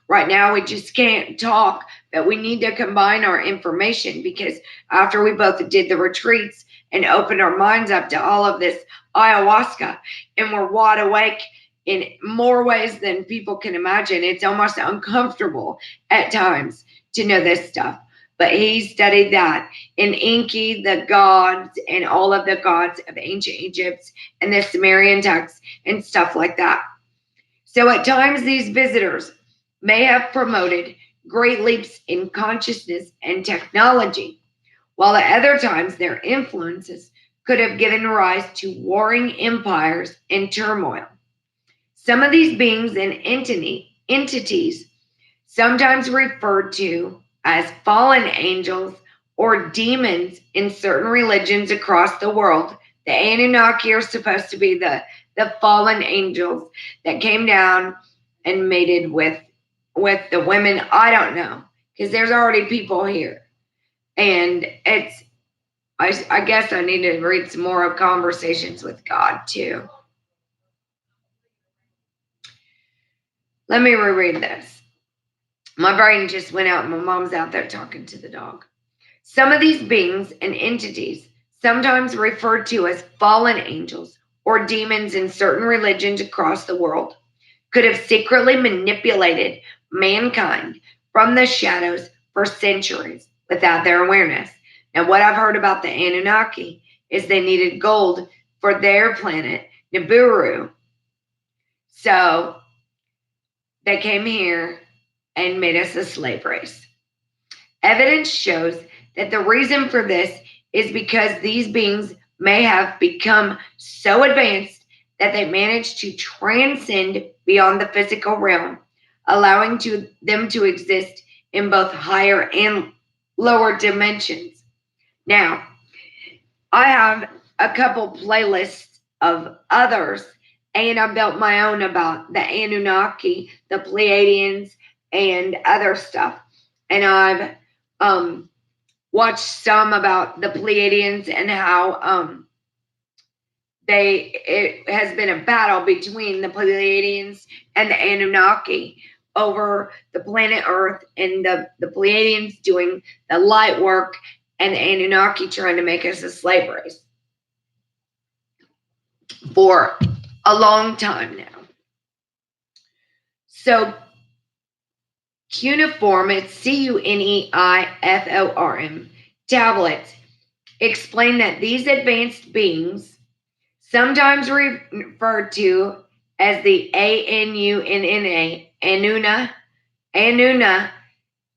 right now, we just can't talk, but we need to combine our information, because after we both did the retreats and opened our minds up to all of this ayahuasca, and we're wide awake in more ways than people can imagine, it's almost uncomfortable at times to know this stuff. But he studied that in Enki, the gods, and all of the gods of ancient Egypt and the Sumerian texts and stuff like that. So at times, these visitors may have promoted great leaps in consciousness and technology, while at other times their influences could have given rise to warring empires and turmoil. Some of these beings and entities, sometimes referred to as fallen angels or demons in certain religions across the world. The Anunnaki are supposed to be the fallen angels that came down and mated with the women. I don't know, because there's already people here. And I guess I need to read some more of Conversations with God too. Let me reread this. My brain just went out and my mom's out there talking to the dog. Some of these beings and entities, sometimes referred to as fallen angels or demons in certain religions across the world, could have secretly manipulated mankind from the shadows for centuries without their awareness. Now, what I've heard about the Anunnaki is they needed gold for their planet, Nibiru. So they came here and made us a slave race. Evidence shows that the reason for this is because these beings may have become so advanced that they managed to transcend beyond the physical realm, allowing them to exist in both higher and lower dimensions. Now, I have a couple playlists of others, and I built my own about the Anunnaki, the Pleiadians, and other stuff. And I've watched some about the Pleiadians and how it has been a battle between the Pleiadians and the Anunnaki over the planet Earth, and the Pleiadians doing the light work and the Anunnaki trying to make us a slave race for a long time now. So Cuneiform, it's Cuneiform, tablets explain that these advanced beings, sometimes referred to as the Anunna, Anunna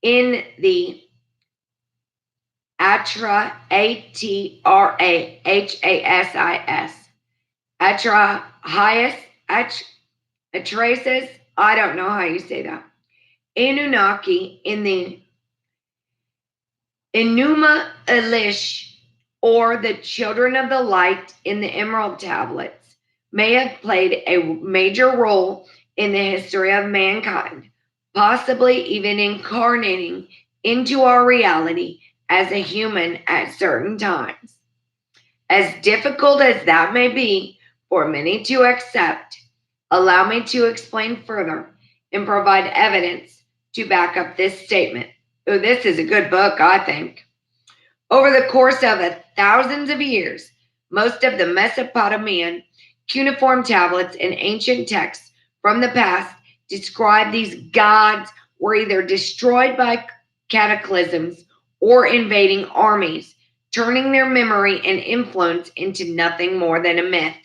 in the Atra, Atrahas, Atrasis, I don't know how you say that. Anunnaki in the Enuma Elish, or the Children of the Light in the Emerald Tablets, may have played a major role in the history of mankind, possibly even incarnating into our reality as a human at certain times. As difficult as that may be for many to accept, allow me to explain further and provide evidence to back up this statement. Oh, this is a good book, I think. Over the course of thousands of years, most of the Mesopotamian cuneiform tablets and ancient texts from the past describe these gods were either destroyed by cataclysms or invading armies, turning their memory and influence into nothing more than a myth.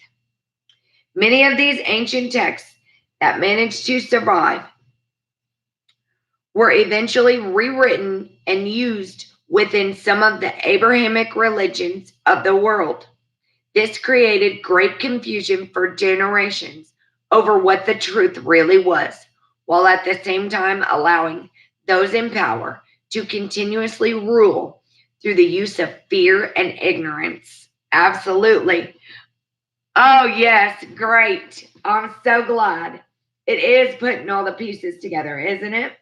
Many of these ancient texts that managed to survive were eventually rewritten and used within some of the Abrahamic religions of the world. This created great confusion for generations over what the truth really was, while at the same time allowing those in power to continuously rule through the use of fear and ignorance. Absolutely. Oh, yes, great. I'm so glad. It is putting all the pieces together, isn't it?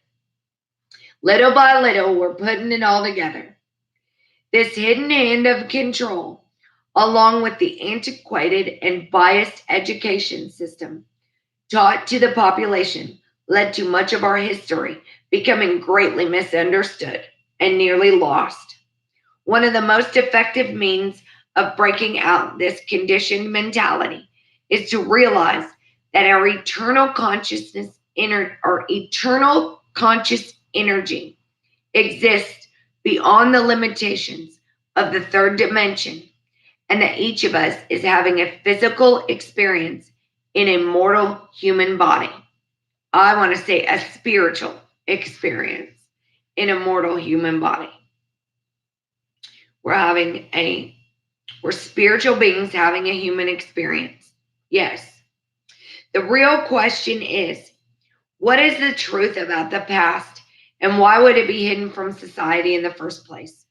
Little by little, we're putting it all together. This hidden hand of control, along with the antiquated and biased education system taught to the population, led to much of our history becoming greatly misunderstood and nearly lost. One of the most effective means of breaking out this conditioned mentality is to realize that our eternal conscious energy exists beyond the limitations of the third dimension, and that each of us is having a physical experience in a mortal human body. I want to say a spiritual experience in a mortal human body. We're spiritual beings having a human experience. Yes. The real question is, what is the truth about the past, and why would it be hidden from society in the first place?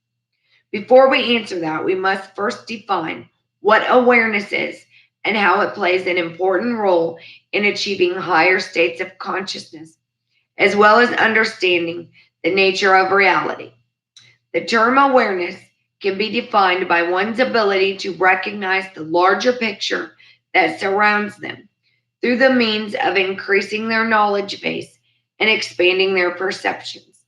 Before we answer that, we must first define what awareness is and how it plays an important role in achieving higher states of consciousness, as well as understanding the nature of reality. The term awareness can be defined by one's ability to recognize the larger picture that surrounds them through the means of increasing their knowledge base and expanding their perceptions.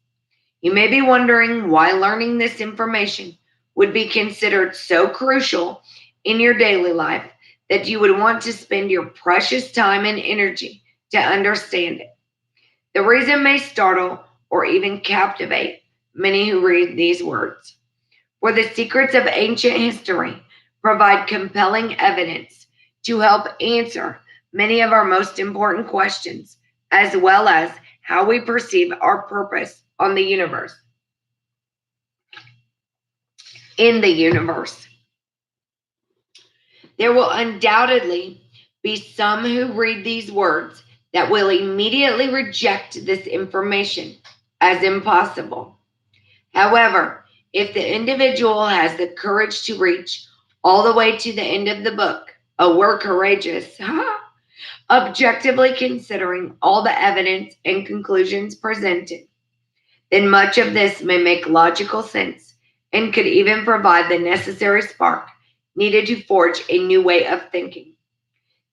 You may be wondering why learning this information would be considered so crucial in your daily life that you would want to spend your precious time and energy to understand it. The reason may startle or even captivate many who read these words. For the secrets of ancient history provide compelling evidence to help answer many of our most important questions, as well as how we perceive our purpose on the universe. In the universe. There will undoubtedly be some who read these words that will immediately reject this information as impossible. However, if the individual has the courage to reach all the way to the end of the book, we're courageous, objectively considering all the evidence and conclusions presented, then much of this may make logical sense and could even provide the necessary spark needed to forge a new way of thinking.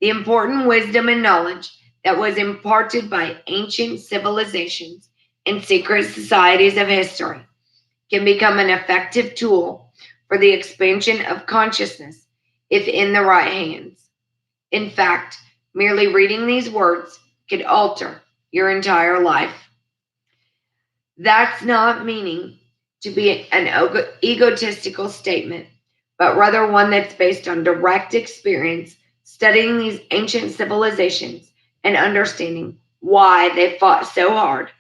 The important wisdom and knowledge that was imparted by ancient civilizations and secret societies of history can become an effective tool for the expansion of consciousness if in the right hands. In fact, merely reading these words could alter your entire life. That's not meaning to be an egotistical statement, but rather one that's based on direct experience, studying these ancient civilizations and understanding why they fought so hard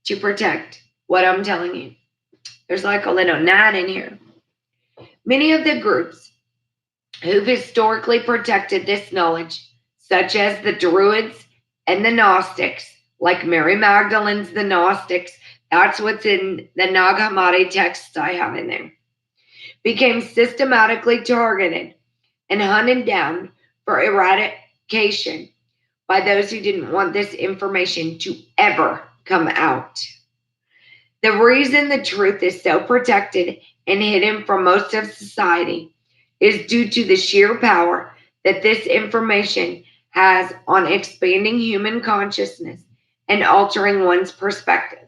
to protect what I'm telling you. There's like a little gnat in here. Many of the groups who've historically protected this knowledge, such as the Druids and the Gnostics, like Mary Magdalene's The Gnostics, that's what's in the Nag Hammadi texts I have in there, became systematically targeted and hunted down for eradication by those who didn't want this information to ever come out. The reason the truth is so protected and hidden from most of society is due to the sheer power that this information has on expanding human consciousness and altering one's perspective.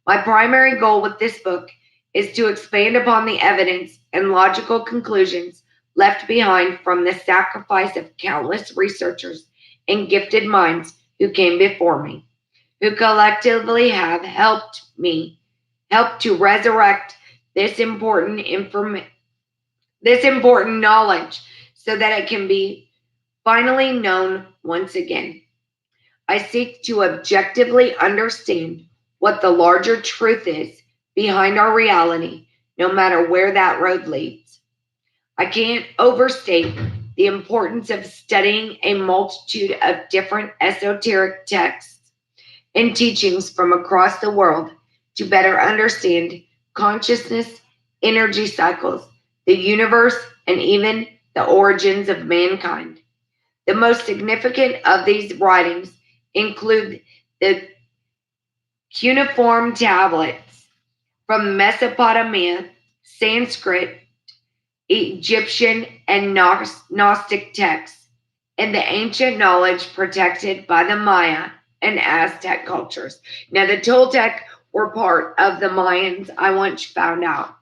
My primary goal with this book is to expand upon the evidence and logical conclusions left behind from the sacrifice of countless researchers and gifted minds who came before me, who collectively have helped to resurrect this important knowledge so that it can be finally known once again. I seek to objectively understand what the larger truth is behind our reality, no matter where that road leads. I can't overstate the importance of studying a multitude of different esoteric texts and teachings from across the world to better understand consciousness, energy cycles, the universe, and even the origins of mankind. The most significant of these writings include the cuneiform tablets from Mesopotamia, Sanskrit, Egyptian, and Gnostic texts, and the ancient knowledge protected by the Maya and Aztec cultures. Now, the Toltec were part of the Mayans, I once found out.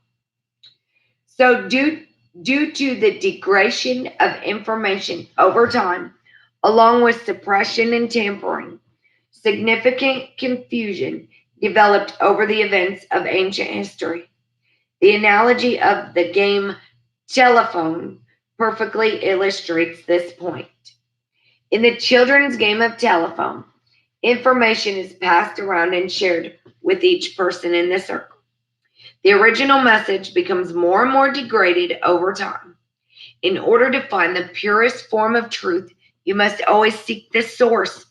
So due to the degradation of information over time, along with suppression and tampering, significant confusion developed over the events of ancient history. The analogy of the game telephone perfectly illustrates this point. In the children's game of telephone, information is passed around and shared with each person in the circle. The original message becomes more and more degraded over time. In order to find the purest form of truth, you must always seek the source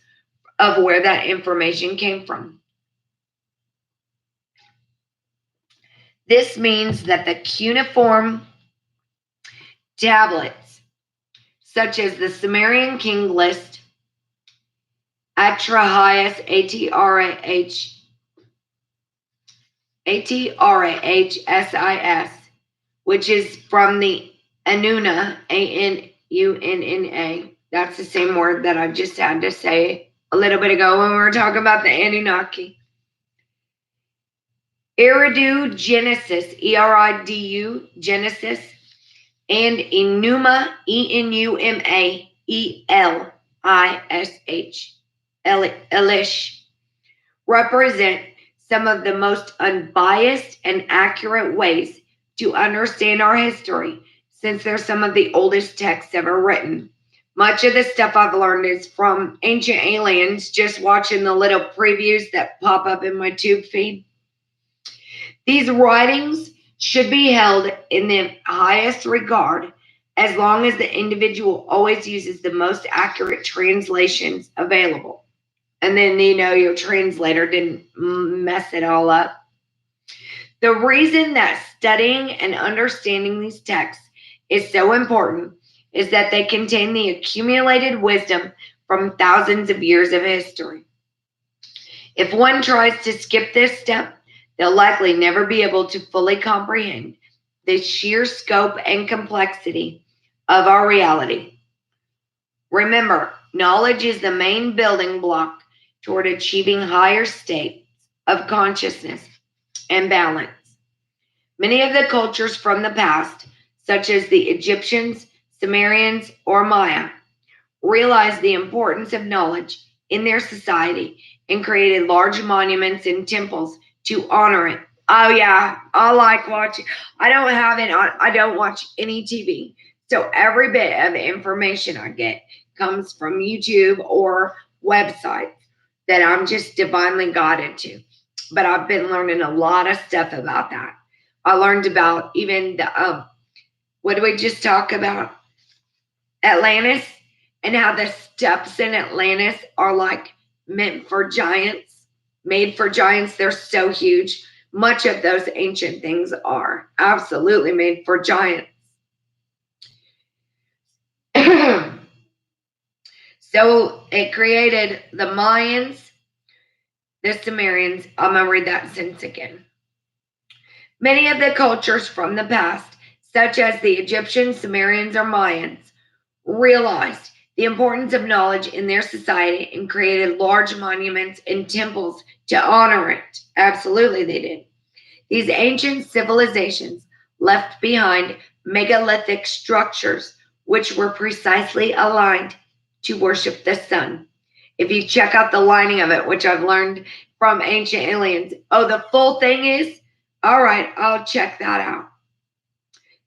of where that information came from. This means that the cuneiform tablets, such as the Sumerian king list, Atrahas, Atrahsis, which is from the Anunna, Anunna. That's the same word that I just had to say a little bit ago when we were talking about the Anunnaki. Eridu Genesis, Eridu Genesis, and Enuma, Enuma, Elish, represent some of the most unbiased and accurate ways to understand our history, since they're some of the oldest texts ever written. Much of the stuff I've learned is from Ancient Aliens, just watching the little previews that pop up in my tube feed. These writings should be held in the highest regard as long as the individual always uses the most accurate translations available. And then, your translator didn't mess it all up. The reason that studying and understanding these texts is so important is that they contain the accumulated wisdom from thousands of years of history. If one tries to skip this step, they'll likely never be able to fully comprehend the sheer scope and complexity of our reality. Remember, knowledge is the main building block toward achieving higher states of consciousness and balance. Many of the cultures from the past, such as the Egyptians, Sumerians, or Maya, realized the importance of knowledge in their society and created large monuments and temples to honor it. Oh yeah, I like watching. I don't have it on. I don't watch any TV. So every bit of information I get comes from YouTube or websites that I'm just divinely guided to. But I've been learning a lot of stuff about that. I learned about even the what did we just talk about? Atlantis, and how the steps in Atlantis are like meant for giants, made for giants. They're so huge. Much of those ancient things are absolutely made for giants. So it created the Mayans, the Sumerians. I'm going to read that sentence again. Many of the cultures from the past, such as the Egyptians, Sumerians, or Mayans, realized the importance of knowledge in their society and created large monuments and temples to honor it. Absolutely, they did. These ancient civilizations left behind megalithic structures which were precisely aligned to worship the sun. If you check out the lining of it, which I've learned from ancient aliens, oh, the full thing is, all right, I'll check that out.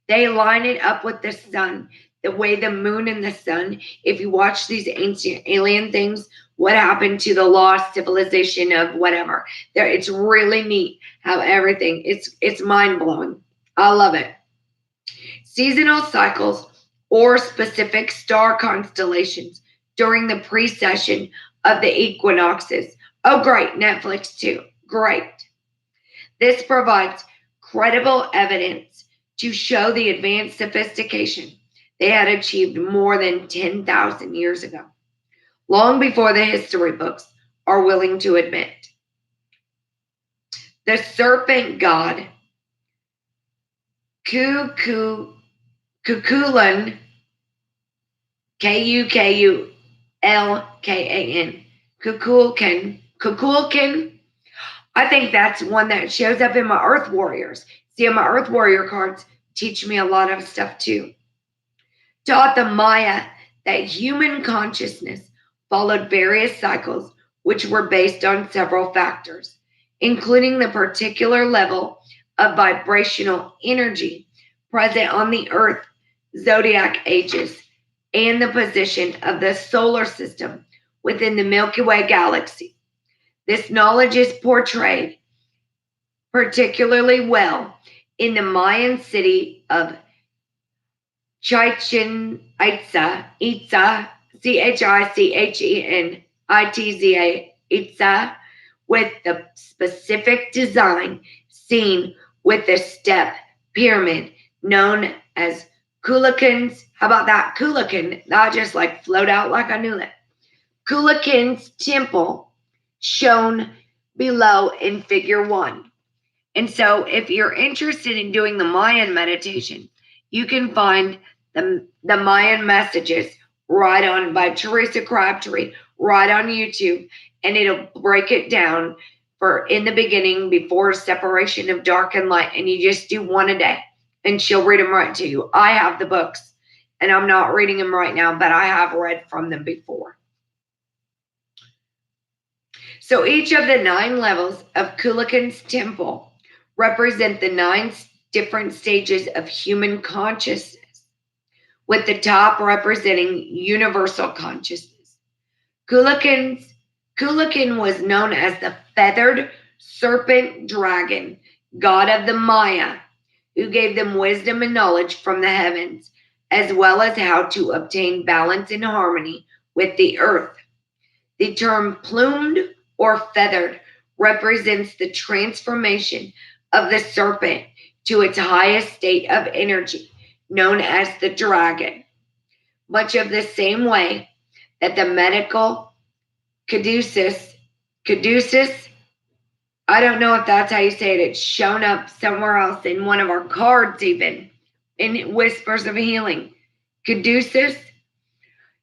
They line it up with the sun, the way the moon and the sun. If you watch these ancient alien things, what happened to the lost civilization of whatever? There, it's really neat how everything. It's mind blowing. I love it. Seasonal cycles or specific star constellations during the precession of the equinoxes. Oh, great, Netflix too. Great. This provides credible evidence to show the advanced sophistication they had achieved more than 10,000 years ago, long before the history books are willing to admit. The serpent god, Kukulkan, Kukulkan, Kukulkan. I think that's one that shows up in my Earth Warriors. See, my Earth Warrior cards teach me a lot of stuff too. Taught the Maya that human consciousness followed various cycles which were based on several factors, including the particular level of vibrational energy present on the Earth, zodiac ages, and the position of the solar system within the Milky Way galaxy. This knowledge is portrayed particularly well in the Mayan city of Chichen Itza, Chichen Itza, with the specific design seen with the step pyramid known as Kukulkan's. How about that? Kukulkan, not just like float out like I knew that. Kukulkan's temple shown below in figure 1. And so if you're interested in doing the Mayan meditation, you can find the Mayan messages right on by Teresa Crabtree right on YouTube, and it'll break it down for in the beginning before separation of dark and light, and you just do one a day and she'll read them right to you. I have the books and I'm not reading them right now, but I have read from them before. So each of the 9 levels of Kukulkan's temple represent the 9 different stages of human consciousness, with the top representing universal consciousness. Kukulkan was known as the feathered serpent dragon, god of the Maya, who gave them wisdom and knowledge from the heavens, as well as how to obtain balance and harmony with the earth. The term plumed or feathered represents the transformation of the serpent to its highest state of energy, known as the dragon. Much of the same way that the medical caduceus, I don't know if that's how you say it, it's shown up somewhere else in one of our cards even, in Whispers of Healing. Caduceus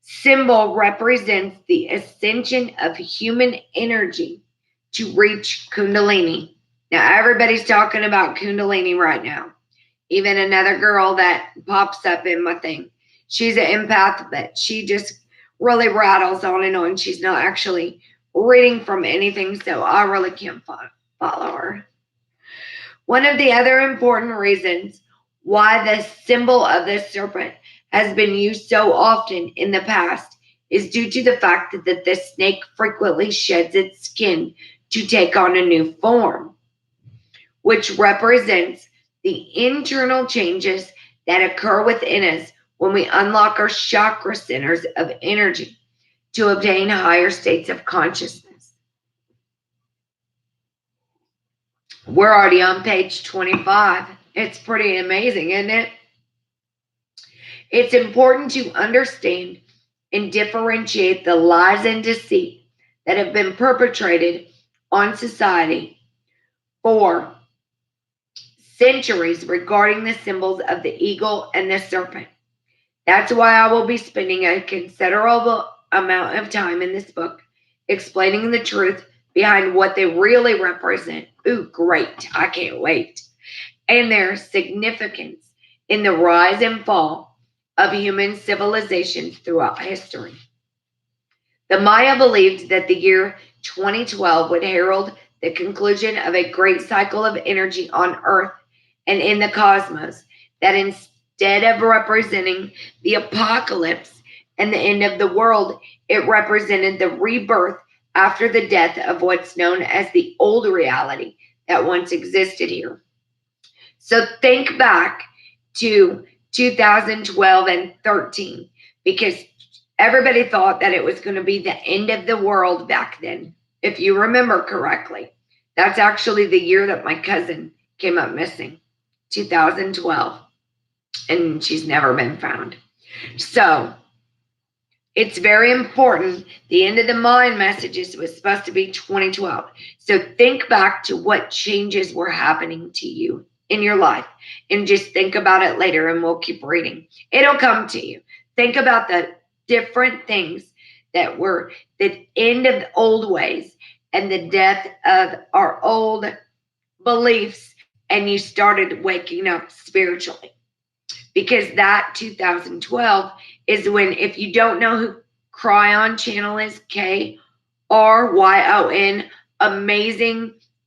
symbol represents the ascension of human energy to reach Kundalini. Now, everybody's talking about Kundalini right now. Even another girl that pops up in my thing. She's an empath, but she just really rattles on and on. She's not actually reading from anything, so I really can't follower. One of the other important reasons why the symbol of the serpent has been used so often in the past is due to the fact that the snake frequently sheds its skin to take on a new form, which represents the internal changes that occur within us when we unlock our chakra centers of energy to obtain higher states of consciousness. We're already on page 25. It's pretty amazing, isn't it? It's important to understand and differentiate the lies and deceit that have been perpetrated on society for centuries regarding the symbols of the eagle and the serpent. That's why I will be spending a considerable amount of time in this book explaining the truth behind what they really represent. Ooh, great. I can't wait. And their significance in the rise and fall of human civilizations throughout history. The Maya believed that the year 2012 would herald the conclusion of a great cycle of energy on Earth and in the cosmos, that instead of representing the apocalypse and the end of the world, it represented the rebirth after the death of what's known as the old reality that once existed here. So think back to 2012 and 13, because everybody thought that it was going to be the end of the world back then, if you remember correctly. That's actually the year that my cousin came up missing, 2012, and she's never been found. So it's very important. The end of the Mayan messages was supposed to be 2012. So think back to what changes were happening to you in your life, and just think about it later, and we'll keep reading. It'll come to you. Think about the different things that were the end of the old ways and the death of our old beliefs, and you started waking up spiritually. Because that 2012 is when, if you don't know who Cryon channel is, Kryon,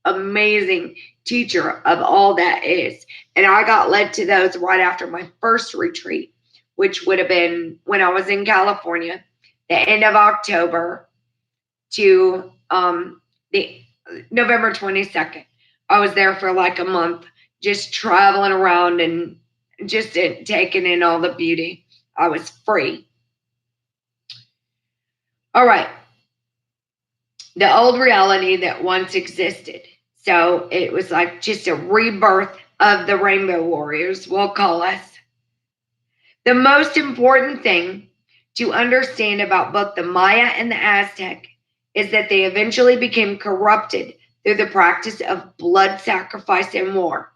amazing teacher of all that is. And I got led to those right after my first retreat, which would have been when I was in California, the end of October to the November 22nd. I was there for like a month, just traveling around and just taking in all the beauty. I was free. All right. The old reality that once existed. So it was like just a rebirth of the Rainbow Warriors, we'll call us. The most important thing to understand about both the Maya and the Aztec is that they eventually became corrupted through the practice of blood sacrifice and war,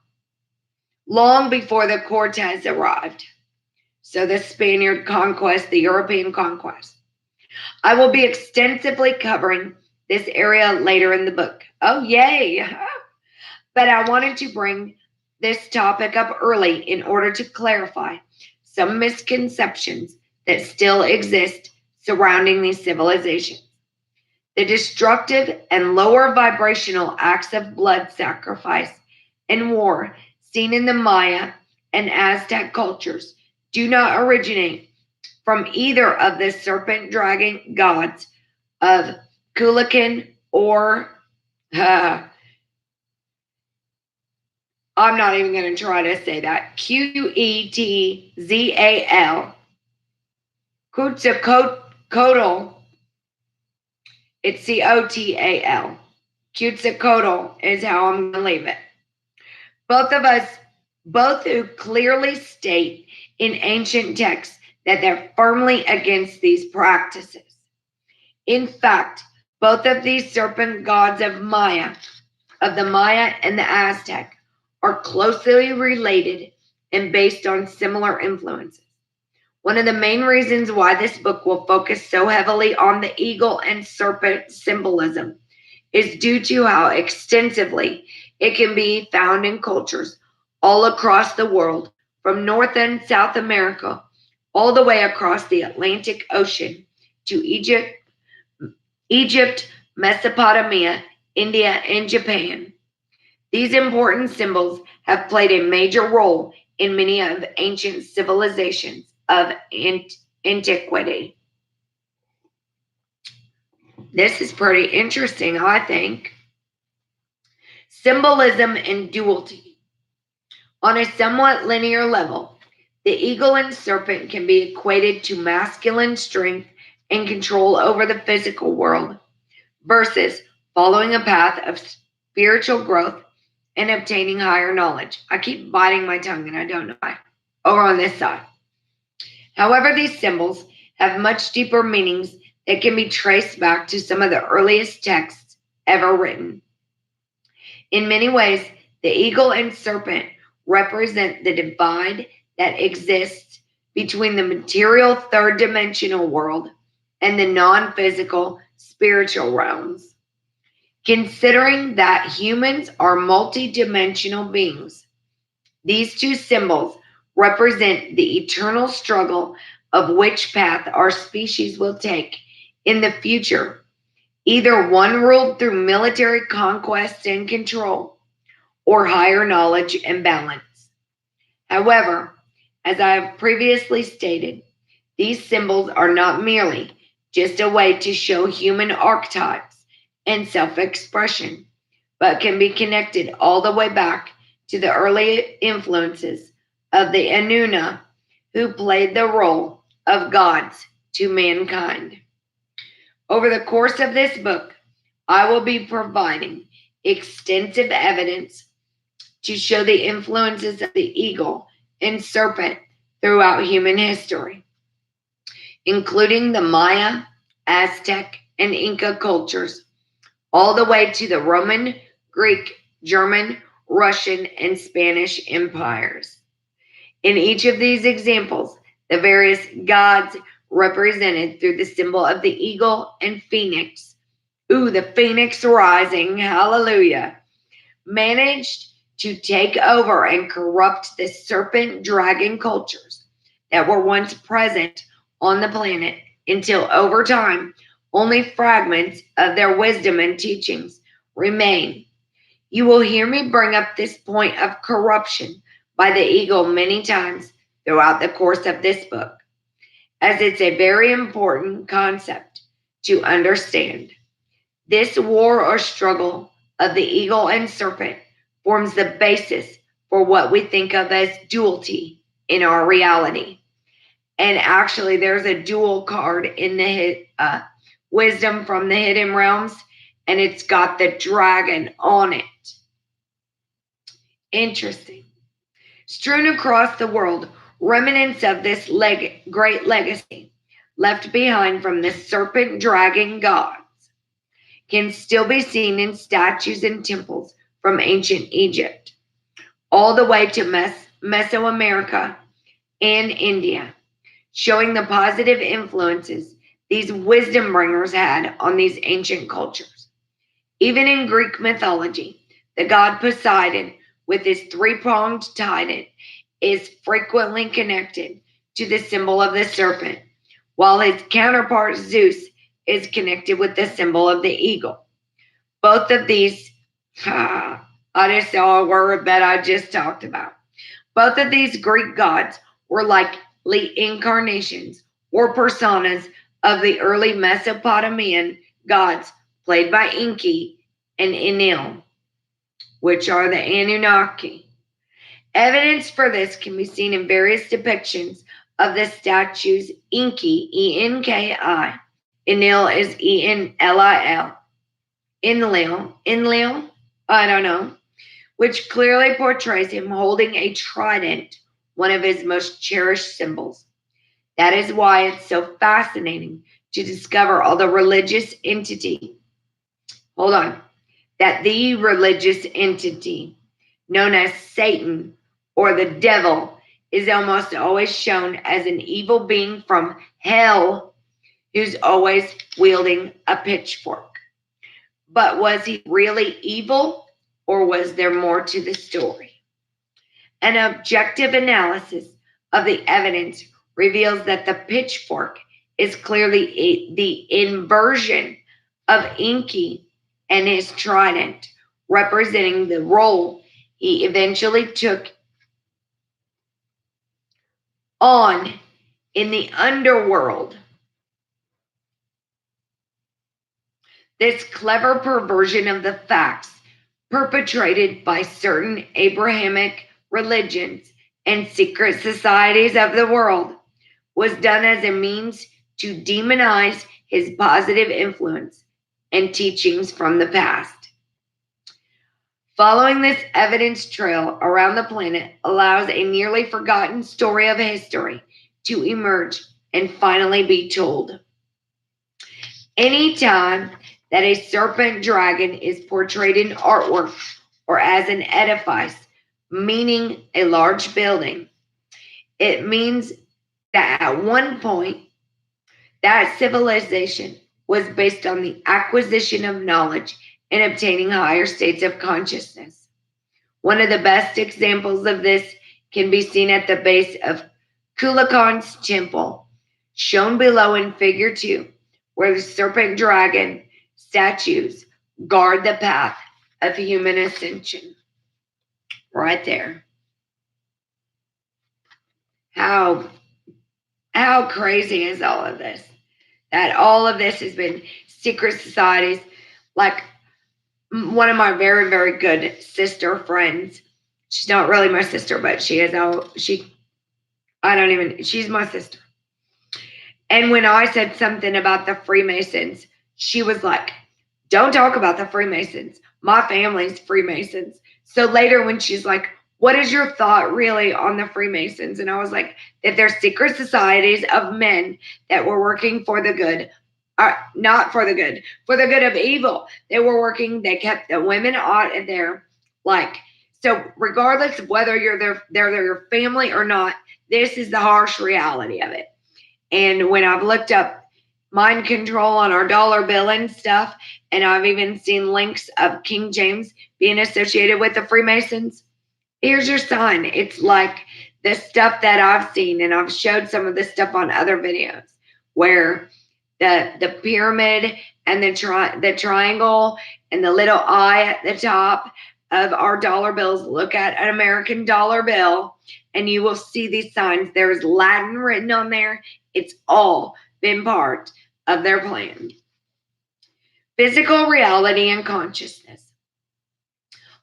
long before the Cortez arrived. So the Spaniard conquest, the European conquest. I will be extensively covering this area later in the book. Oh, yay! But I wanted to bring this topic up early in order to clarify some misconceptions that still exist surrounding these civilizations. The destructive and lower vibrational acts of blood sacrifice and war seen in the Maya and Aztec cultures do not originate from either of the serpent dragon gods of Kukulkan or I'm not even going to try to say that. Quetzal. Quetzalcoatl. It's Cotal. Quetzalcoatl is how I'm going to leave it. Both who clearly state in ancient texts that they're firmly against these practices. In fact, both of these serpent gods of the Maya and the Aztec, are closely related and based on similar influences. One of the main reasons why this book will focus so heavily on the eagle and serpent symbolism is due to how extensively it can be found in cultures all across the world, from North and South America, all the way across the Atlantic Ocean to Egypt, Mesopotamia, India, and Japan. These important symbols have played a major role in many of ancient civilizations of antiquity. This is pretty interesting, I think. Symbolism and duality. On a somewhat linear level, the eagle and serpent can be equated to masculine strength and control over the physical world versus following a path of spiritual growth and obtaining higher knowledge. I keep biting my tongue and I don't know why. Over on this side. However, these symbols have much deeper meanings that can be traced back to some of the earliest texts ever written. In many ways, the eagle and serpent represent the divide that exists between the material third dimensional world and the non-physical spiritual realms. Considering that humans are multidimensional beings, these two symbols represent the eternal struggle of which path our species will take in the future, either one ruled through military conquest and control, or higher knowledge and balance. However, as I have previously stated, these symbols are not merely just a way to show human archetypes and self-expression, but can be connected all the way back to the early influences of the Anuna, who played the role of gods to mankind. Over the course of this book, I will be providing extensive evidence to show the influences of the eagle and serpent throughout human history, including the Maya, Aztec, and Inca cultures, all the way to the Roman, Greek, German, Russian, and Spanish empires. In each of these examples, the various gods represented through the symbol of the eagle and phoenix, the phoenix rising, hallelujah, managed to take over and corrupt the serpent dragon cultures that were once present on the planet until over time only fragments of their wisdom and teachings remain. You will hear me bring up this point of corruption by the eagle many times throughout the course of this book, as it's a very important concept to understand. This war or struggle of the eagle and serpent forms the basis for what we think of as duality in our reality. And actually, there's a dual card in the Wisdom from the Hidden Realms, and it's got the dragon on it. Interesting. Strewn across the world, remnants of this great legacy left behind from the serpent dragon gods can still be seen in statues and temples from ancient Egypt, all the way to Mesoamerica and India, showing the positive influences these wisdom bringers had on these ancient cultures. Even in Greek mythology, the god Poseidon, with his three-pronged trident, is frequently connected to the symbol of the serpent, while his counterpart Zeus is connected with the symbol of the eagle. Both of these, I just saw a word that I just talked about. Both of these Greek gods were likely incarnations or personas of the early Mesopotamian gods played by Enki and Enlil, which are the Anunnaki. Evidence for this can be seen in various depictions of the statues Enki, E-N-K-I, Enlil is E-N-L-I-L, Enlil, I don't know, which clearly portrays him holding a trident, one of his most cherished symbols. That is why it's so fascinating to discover all the religious entity. That the religious entity known as Satan or the devil is almost always shown as an evil being from hell who's always wielding a pitchfork. But was he really evil, or was there more to the story? An objective analysis of the evidence reveals that the pitchfork is clearly the inversion of Enki and his trident, representing the role he eventually took on in the underworld. This clever perversion of the facts perpetrated by certain Abrahamic religions and secret societies of the world was done as a means to demonize his positive influence and teachings from the past. Following this evidence trail around the planet allows a nearly forgotten story of history to emerge and finally be told. Anytime that a serpent dragon is portrayed in artwork or as an edifice, meaning a large building, it means that at one point, that civilization was based on the acquisition of knowledge and obtaining higher states of consciousness. One of the best examples of this can be seen at the base of Kukulkan's temple, shown below in Figure 2, where the serpent dragon statues guard the path of human ascension. Right there. How crazy is all of this? That all of this has been secret societies. Like one of my very, very good sister friends. She's not really my sister, but she's my sister. And when I said something about the Freemasons, she was like, don't talk about the Freemasons. My family's Freemasons. So later when she's like, what is your thought really on the Freemasons? And I was like, that they're secret societies of men that were working for the good. Not for the good, for the good of evil. They kept the women out there. So regardless of whether they're your family or not, this is the harsh reality of it. And when I've looked up mind control on our dollar bill and stuff, and I've even seen links of King James being associated with the Freemasons, here's your sign. It's like the stuff that I've seen, and I've showed some of this stuff on other videos, where the pyramid and the triangle and the little eye at the top of our dollar bills. Look at an American dollar bill and you will see these signs. There's Latin written on there. It's all been part of their plan. Physical reality and consciousness.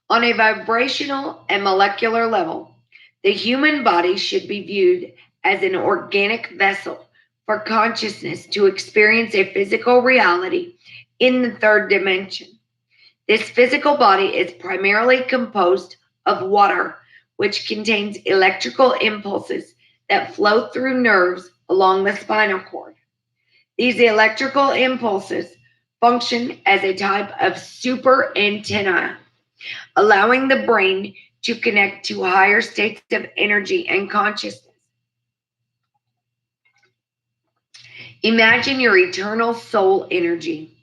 On a vibrational and molecular level, the human body should be viewed as an organic vessel for consciousness to experience a physical reality in the third dimension. This physical body is primarily composed of water, which contains electrical impulses that flow through nerves along the spinal cord. These electrical impulses function as a type of super antenna, allowing the brain to connect to higher states of energy and consciousness. Imagine your eternal soul energy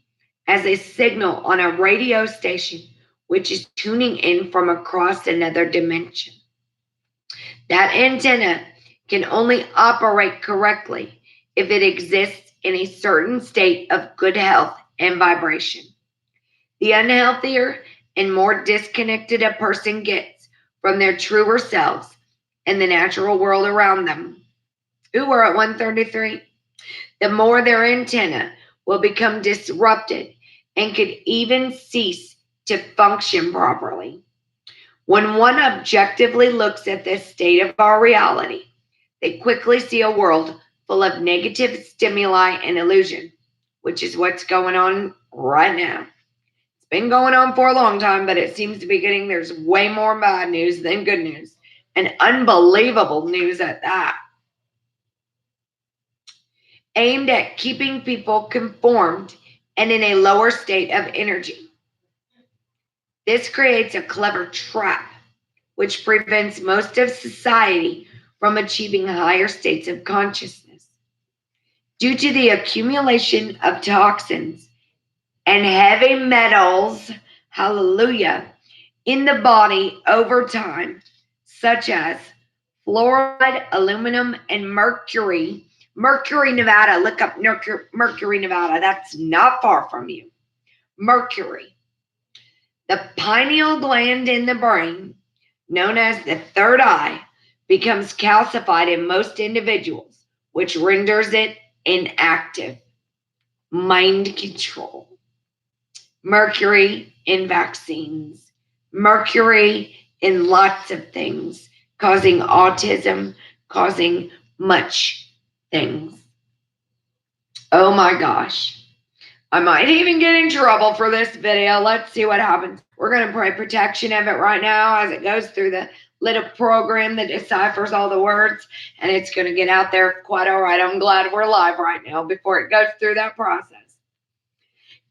as a signal on a radio station which is tuning in from across another dimension. That antenna can only operate correctly if it exists in a certain state of good health and vibration. The unhealthier and more disconnected a person gets from their truer selves and the natural world around them. We're at 133. The more their antenna will become disrupted and could even cease to function properly. When one objectively looks at this state of our reality, they quickly see a world full of negative stimuli and illusion, which is what's going on right now. It's been going on for a long time, but it seems to be there's way more bad news than good news, and unbelievable news at that. Aimed at keeping people conformed and in a lower state of energy. This creates a clever trap, which prevents most of society from achieving higher states of consciousness. Due to the accumulation of toxins and heavy metals, hallelujah, in the body over time, such as fluoride, aluminum, and mercury. Mercury, Nevada. Look up Mercury, Nevada. That's not far from you. Mercury. The pineal gland in the brain, known as the third eye, becomes calcified in most individuals, which renders it inactive. Mind control. Mercury in vaccines. Mercury in lots of things, causing autism, causing much things. Oh my gosh. I might even get in trouble for this video. Let's see what happens. We're going to pray protection of it right now as it goes through the little program that deciphers all the words, and it's going to get out there quite all right. I'm glad we're live right now before it goes through that process.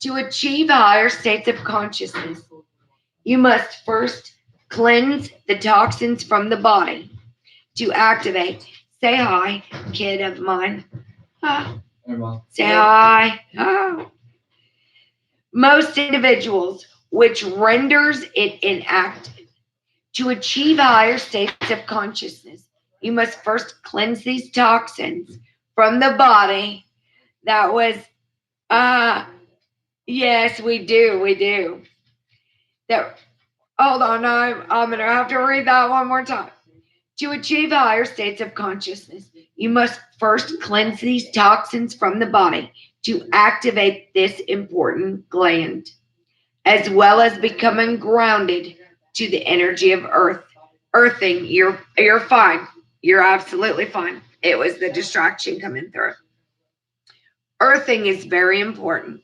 To achieve higher states of consciousness, you must first cleanse the toxins from the body. To activate, say hi, kid of mine. Say hi. Oh. Most individuals, which renders it inactive. To achieve higher states of consciousness, you must first cleanse these toxins from the body. That was, yes, we do. Hold on, I'm going to have to read that one more time. To achieve higher states of consciousness, you must first cleanse these toxins from the body to activate this important gland, as well as becoming grounded to the energy of earth. Earthing, you're fine. You're absolutely fine. It was the distraction coming through. Earthing is very important.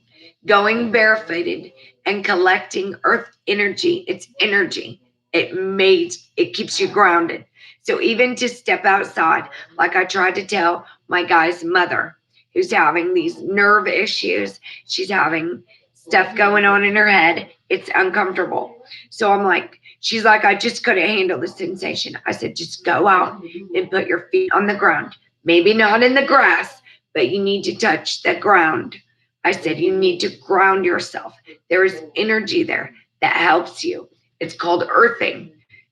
Going barefooted and collecting earth energy, it's energy. It keeps you grounded. So even to step outside, like I tried to tell my guy's mother, who's having these nerve issues, she's having stuff going on in her head. It's uncomfortable. So I'm like, she's like, I just couldn't handle the sensation. I said, just go out and put your feet on the ground. Maybe not in the grass, but you need to touch the ground. I said, you need to ground yourself. There is energy there that helps you. It's called earthing.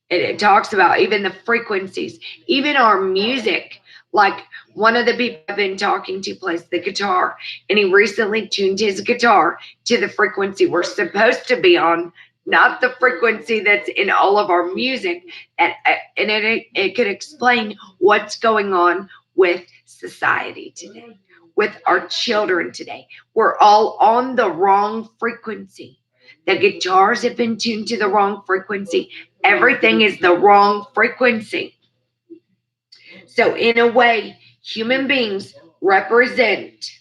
It talks about even the frequencies, even our music. Like one of the people I've been talking to plays the guitar, and he recently tuned his guitar to the frequency we're supposed to be on, not the frequency that's in all of our music. And it could explain what's going on with society today, with our children today. We're all on the wrong frequency. The guitars have been tuned to the wrong frequency. Everything is the wrong frequency. So in a way, human beings represent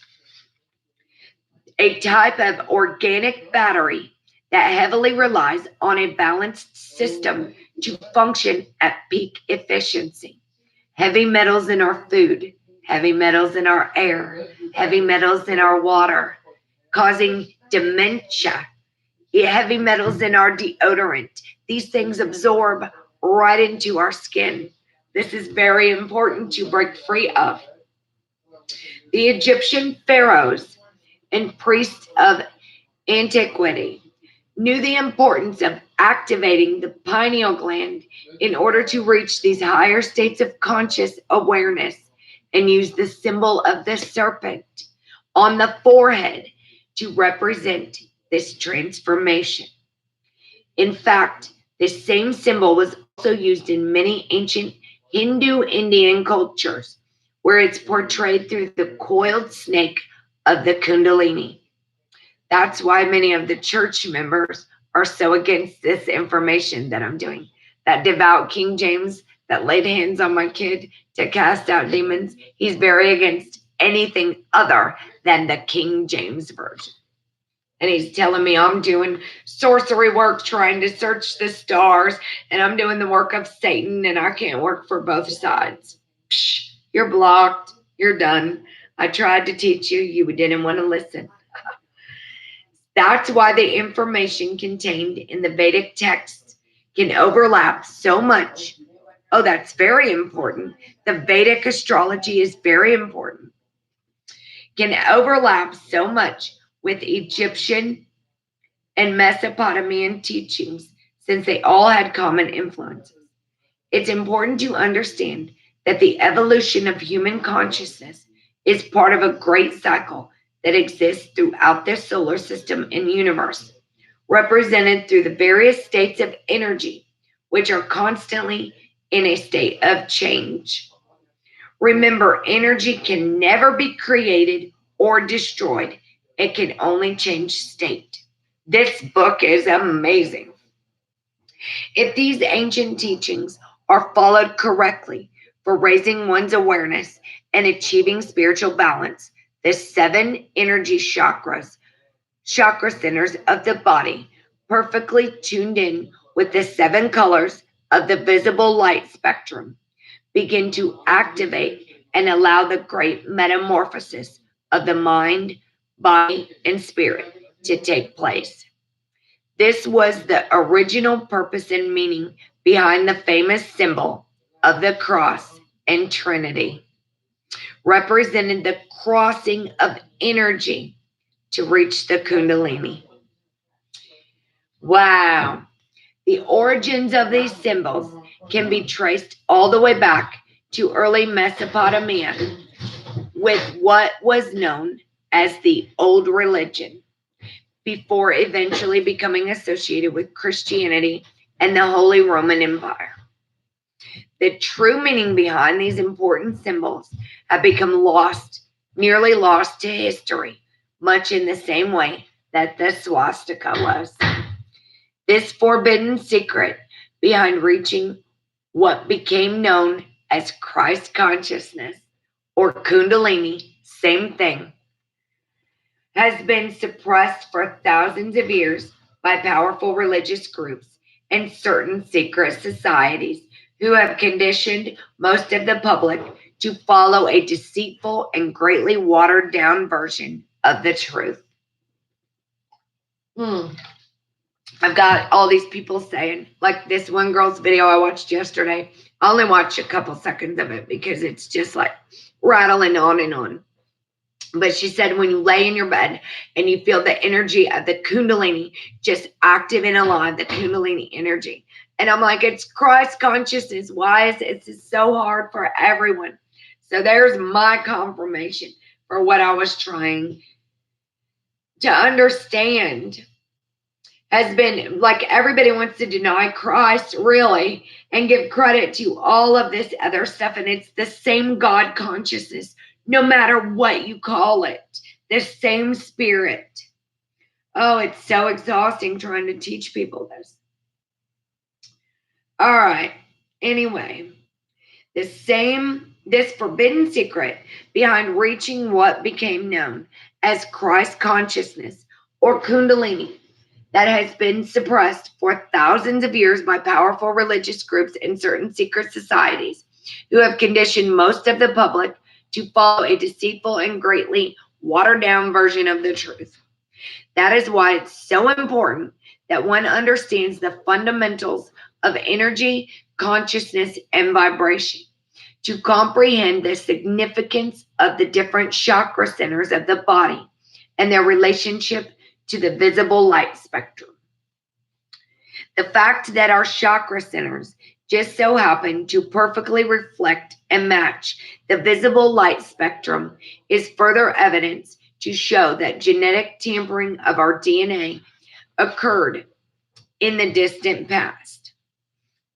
a type of organic battery that heavily relies on a balanced system to function at peak efficiency. Heavy metals in our food, heavy metals in our air, heavy metals in our water, causing dementia. Heavy metals in our deodorant. These things absorb right into our skin. This is very important to break free of. The Egyptian pharaohs and priests of antiquity knew the importance of activating the pineal gland in order to reach these higher states of conscious awareness, and use the symbol of the serpent on the forehead to represent this transformation. In fact, this same symbol was also used in many ancient Hindu Indian cultures, where it's portrayed through the coiled snake of the Kundalini. That's why many of the church members are so against this information that I'm doing. That devout King James that laid hands on my kid to cast out demons, he's very against anything other than the King James Version. And he's telling me I'm doing sorcery work, trying to search the stars, and I'm doing the work of Satan, and I can't work for both sides. Psh, you're blocked. You're done. I tried to teach you. You didn't want to listen. That's why the information contained in the Vedic texts can overlap so much. Oh, that's very important. The Vedic astrology is very important. Can overlap so much with Egyptian and Mesopotamian teachings, since they all had common influences. It's important to understand that the evolution of human consciousness is part of a great cycle that exists throughout the solar system and universe, represented through the various states of energy, which are constantly in a state of change. Remember, energy can never be created or destroyed. It can only change state. This book is amazing. If these ancient teachings are followed correctly for raising one's awareness and achieving spiritual balance, the 7 energy chakra centers of the body, perfectly tuned in with the 7 colors of the visible light spectrum, begin to activate and allow the great metamorphosis of the mind, body, and spirit to take place. This was the original purpose and meaning behind the famous symbol of the cross and Trinity, represented the crossing of energy to reach the Kundalini. Wow. The origins of these symbols can be traced all the way back to early Mesopotamia with what was known as the Old Religion, before eventually becoming associated with Christianity and the Holy Roman Empire. The true meaning behind these important symbols have become nearly lost to history, much in the same way that the swastika was. This forbidden secret behind reaching what became known as Christ consciousness or Kundalini, same thing, has been suppressed for thousands of years by powerful religious groups and certain secret societies who have conditioned most of the public to follow a deceitful and greatly watered down version of the truth. I've got all these people saying, like this one girl's video I watched yesterday. I only watched a couple seconds of it because it's just like rattling on and on. But she said when you lay in your bed and you feel the energy of the Kundalini just active and alive, the Kundalini energy. And I'm like, it's Christ consciousness. Why is it so hard for everyone? So there's my confirmation for what I was trying to understand. Has been like everybody wants to deny Christ, really, and give credit to all of this other stuff. And it's the same God consciousness, no matter what you call it, the same spirit. Oh, it's so exhausting trying to teach people this. All right. Anyway, this forbidden secret behind reaching what became known as Christ consciousness or Kundalini that has been suppressed for thousands of years by powerful religious groups and certain secret societies who have conditioned most of the public to follow a deceitful and greatly watered down version of the truth. That is why it's so important that one understands the fundamentals of energy, consciousness, and vibration to comprehend the significance of the different chakra centers of the body and their relationship to the visible light spectrum. The fact that our chakra centers just so happen to perfectly reflect and match the visible light spectrum is further evidence to show that genetic tampering of our DNA occurred in the distant past.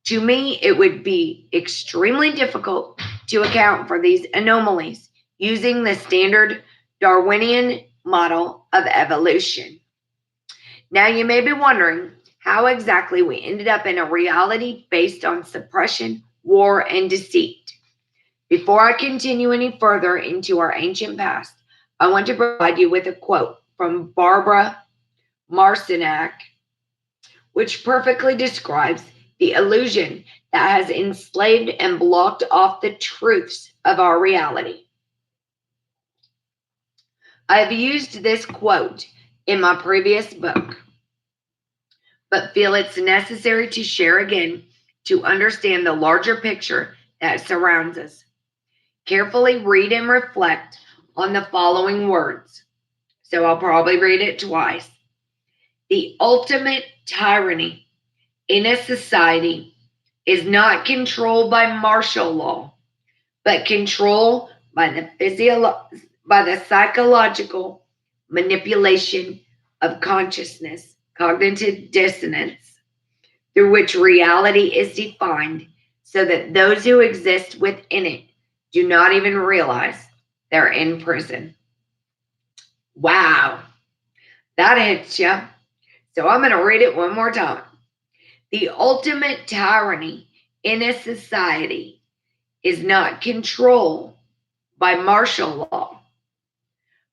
To me, it would be extremely difficult to account for these anomalies using the standard Darwinian model of evolution. Now, you may be wondering how exactly we ended up in a reality based on suppression, war, and deceit. Before I continue any further into our ancient past, I want to provide you with a quote from Barbara Marcinac, which perfectly describes the illusion that has enslaved and blocked off the truths of our reality. I have used this quote in my previous book, but feel it's necessary to share again to understand the larger picture that surrounds us. Carefully read and reflect on the following words. So I'll probably read it twice. The ultimate tyranny in a society is not control by martial law, but control by the psychological manipulation of consciousness cognitive dissonance, through which reality is defined so that those who exist within it do not even realize they're in prison. Wow, that hits you. So I'm going to read it one more time. The ultimate tyranny in a society is not control by martial law,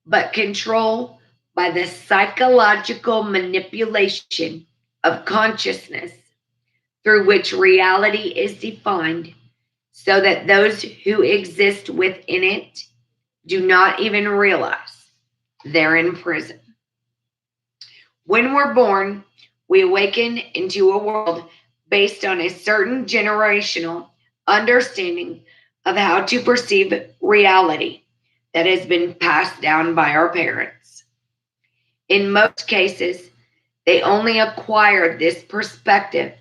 but control by the psychological manipulation of consciousness through which reality is defined so that those who exist within it do not even realize they're in prison. When we're born, we awaken into a world based on a certain generational understanding of how to perceive reality that has been passed down by our parents. In most cases, they only acquired this perspective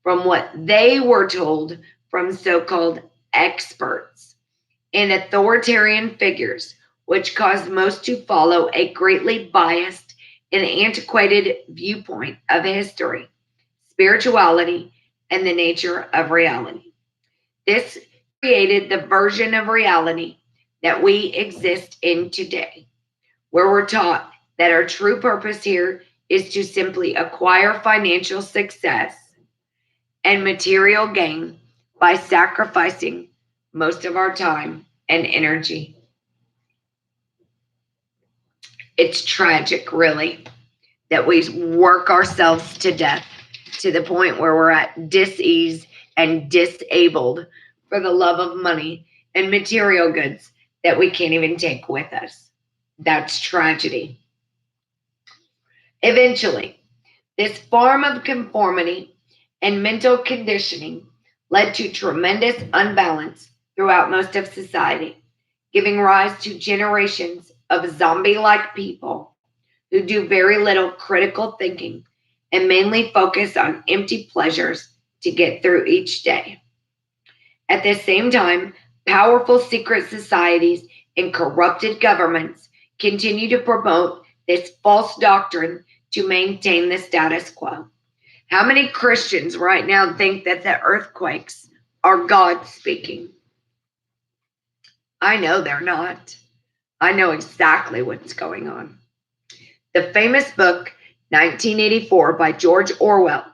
from what they were told from so-called experts and authoritarian figures, which caused most to follow a greatly biased and antiquated viewpoint of history, spirituality, and the nature of reality. This created the version of reality that we exist in today, where we're taught that our true purpose here is to simply acquire financial success and material gain by sacrificing most of our time and energy. It's tragic, really, that we work ourselves to death to the point where we're at dis-ease and disabled for the love of money and material goods that we can't even take with us. That's tragedy. Eventually, this form of conformity and mental conditioning led to tremendous unbalance throughout most of society, giving rise to generations of zombie-like people who do very little critical thinking and mainly focus on empty pleasures to get through each day. At the same time, powerful secret societies and corrupted governments continue to promote this false doctrine to maintain the status quo. How many Christians right now think that the earthquakes are God speaking? I know they're not. I know exactly what's going on. The famous book, 1984 by George Orwell,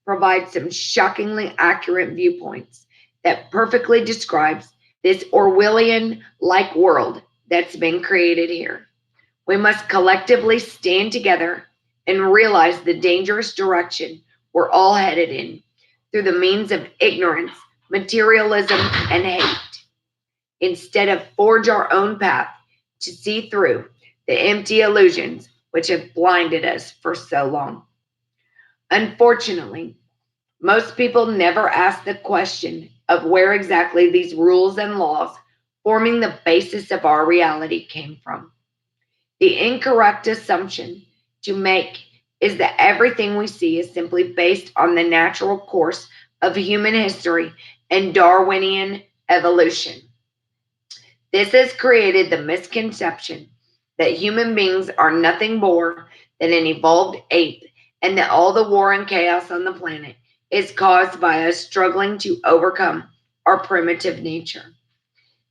provides some shockingly accurate viewpoints that perfectly describes this Orwellian-like world that's been created here. We must collectively stand together and realize the dangerous direction we're all headed in through the means of ignorance, materialism, and hate. Instead of forge our own path to see through the empty illusions which have blinded us for so long. Unfortunately, most people never ask the question of where exactly these rules and laws forming the basis of our reality came from. The incorrect assumption to make is that everything we see is simply based on the natural course of human history and Darwinian evolution. This has created the misconception that human beings are nothing more than an evolved ape and that all the war and chaos on the planet is caused by us struggling to overcome our primitive nature.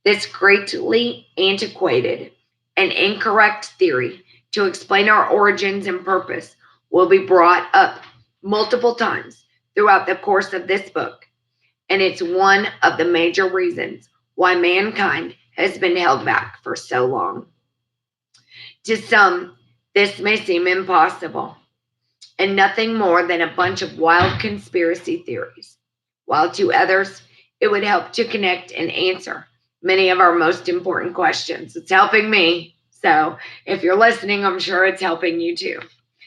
This greatly antiquated and incorrect theory to explain our origins and purpose will be brought up multiple times throughout the course of this book, and it's one of the major reasons why mankind has been held back for so long. To some, this may seem impossible and nothing more than a bunch of wild conspiracy theories, while to others, it would help to connect and answer many of our most important questions. It's helping me. So if you're listening, I'm sure it's helping you too.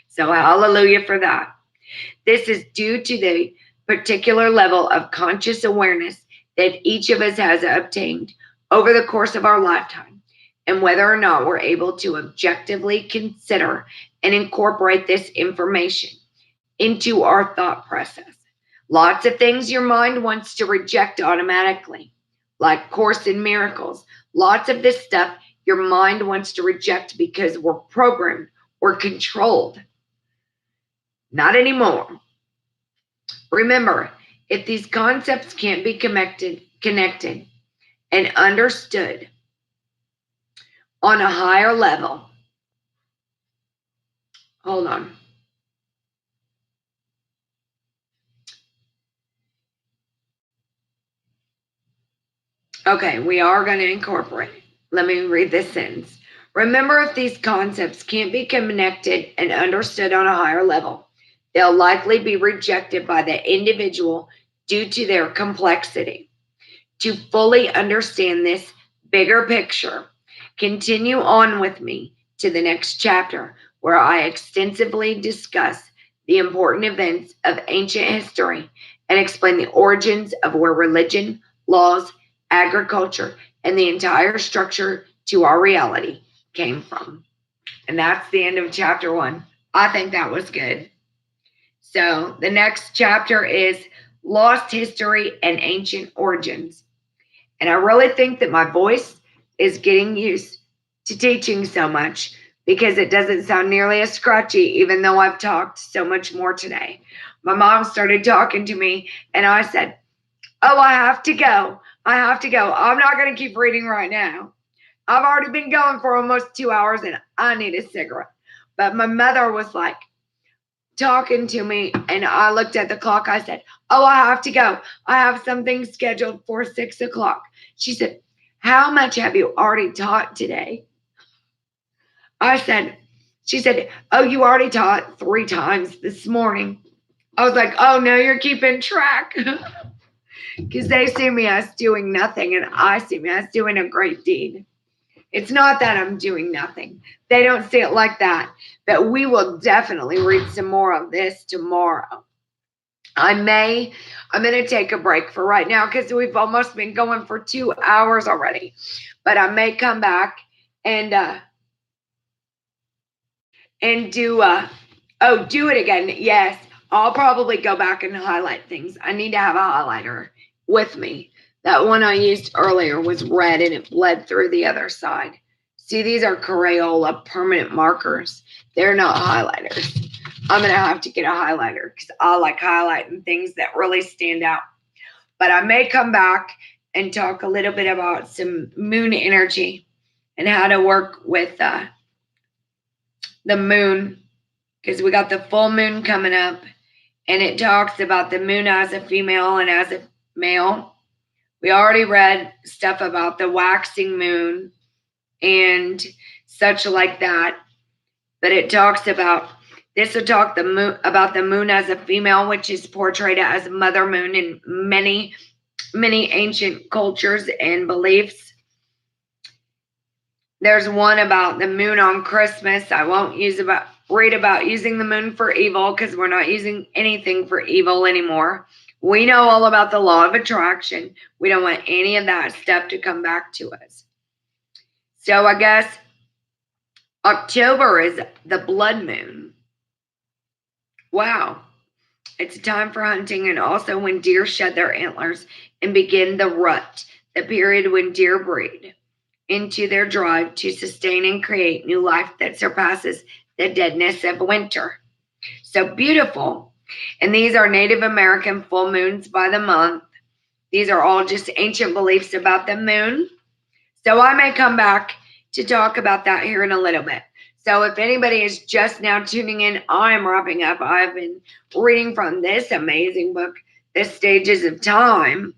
So hallelujah for that. This is due to the particular level of conscious awareness that each of us has obtained over the course of our lifetime, and whether or not we're able to objectively consider and incorporate this information into our thought process. Lots of things your mind wants to reject automatically, like Course in Miracles. Lots of this stuff your mind wants to reject because we're programmed, we're controlled. Not anymore. Remember, if these concepts can't be connected and understood on a higher level, hold on. Okay, we are going to incorporate. Let me read this sentence. Remember, if these concepts can't be connected and understood on a higher level, they'll likely be rejected by the individual due to their complexity. To fully understand this bigger picture, continue on with me to the next chapter, where I extensively discuss the important events of ancient history and explain the origins of where religion, laws, agriculture, and the entire structure to our reality came from. And that's the end of chapter 1. I think that was good. So the next chapter is Lost History and Ancient Origins. And I really think that my voice is getting used to teaching so much, because it doesn't sound nearly as scratchy, even though I've talked so much more today. My mom started talking to me, and I said, "Oh, I have to go. I have to go. I'm not going to keep reading right now. I've already been going for almost 2 hours, and I need a cigarette." But my mother was like talking to me, and I looked at the clock. I said, "Oh, I have to go. I have something scheduled for 6 o'clock. She said, "How much have you already taught today?" She said, "Oh, you already taught 3 times this morning." I was like, "Oh, no, you're keeping track." Because they see me as doing nothing, and I see me as doing a great deed. It's not that I'm doing nothing. They don't see it like that. But we will definitely read some more of this tomorrow. I'm going to take a break for right now, because we've almost been going for 2 hours already. But I may come back and do it again. Yes, I'll probably go back and highlight things. I need to have a highlighter with me. That one I used earlier was red, and it bled through the other side. See, these are Crayola permanent markers. They're not highlighters. I'm going to have to get a highlighter, because I like highlighting things that really stand out. But I may come back and talk a little bit about some moon energy and how to work with the moon, because we got the full moon coming up, and it talks about the moon as a female and as a male. We already read stuff about the waxing moon and such like that, but it talks about, this will talk about the moon as a female, which is portrayed as Mother Moon in many, many ancient cultures and beliefs. There's one about the moon on Christmas. I won't read about using the moon for evil, because we're not using anything for evil anymore. We know all about the law of attraction. We don't want any of that stuff to come back to us. So I guess October is the blood moon. Wow. It's a time for hunting, and also when deer shed their antlers and begin the rut, the period when deer breed into their drive to sustain and create new life that surpasses the deadness of winter. So beautiful. And these are Native American full moons by the month. These are all just ancient beliefs about the moon. So I may come back to talk about that here in a little bit. So if anybody is just now tuning in, I'm wrapping up. I've been reading from this amazing book, The Stages of Time,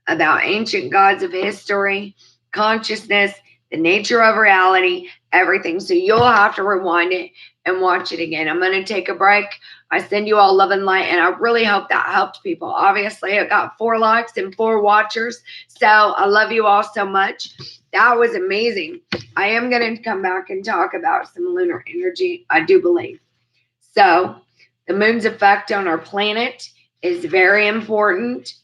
about ancient gods of history, consciousness, the nature of reality, everything. So you'll have to rewind it and watch it again. I'm going to take a break. I send you all love and light, and I really hope that helped people. Obviously, I got 4 likes and 4 watchers, so I love you all so much. That was amazing. I am going to come back and talk about some lunar energy, I do believe. So the moon's effect on our planet is very important.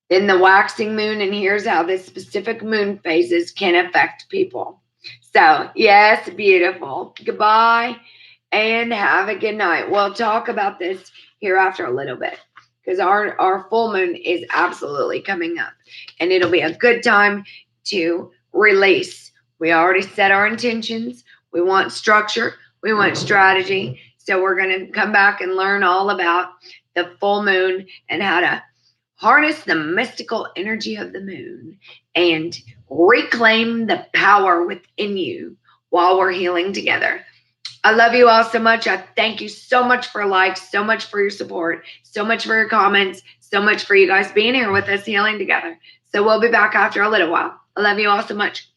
Then the waxing moon, and here's how the specific moon phases can affect people. So, yes, beautiful. Goodbye, and have a good night. We'll talk about this here after a little bit, because our full moon is absolutely coming up, and it'll be a good time to release. We already set our intentions. We want structure. We want strategy. So So we're going to come back and learn all about the full moon and how to harness the mystical energy of the moon and reclaim the power within you while we're healing together. I love you all so much. I thank you so much for likes, so much for your support, so much for your comments, so much for you guys being here with us healing together. So we'll be back after a little while. I love you all so much.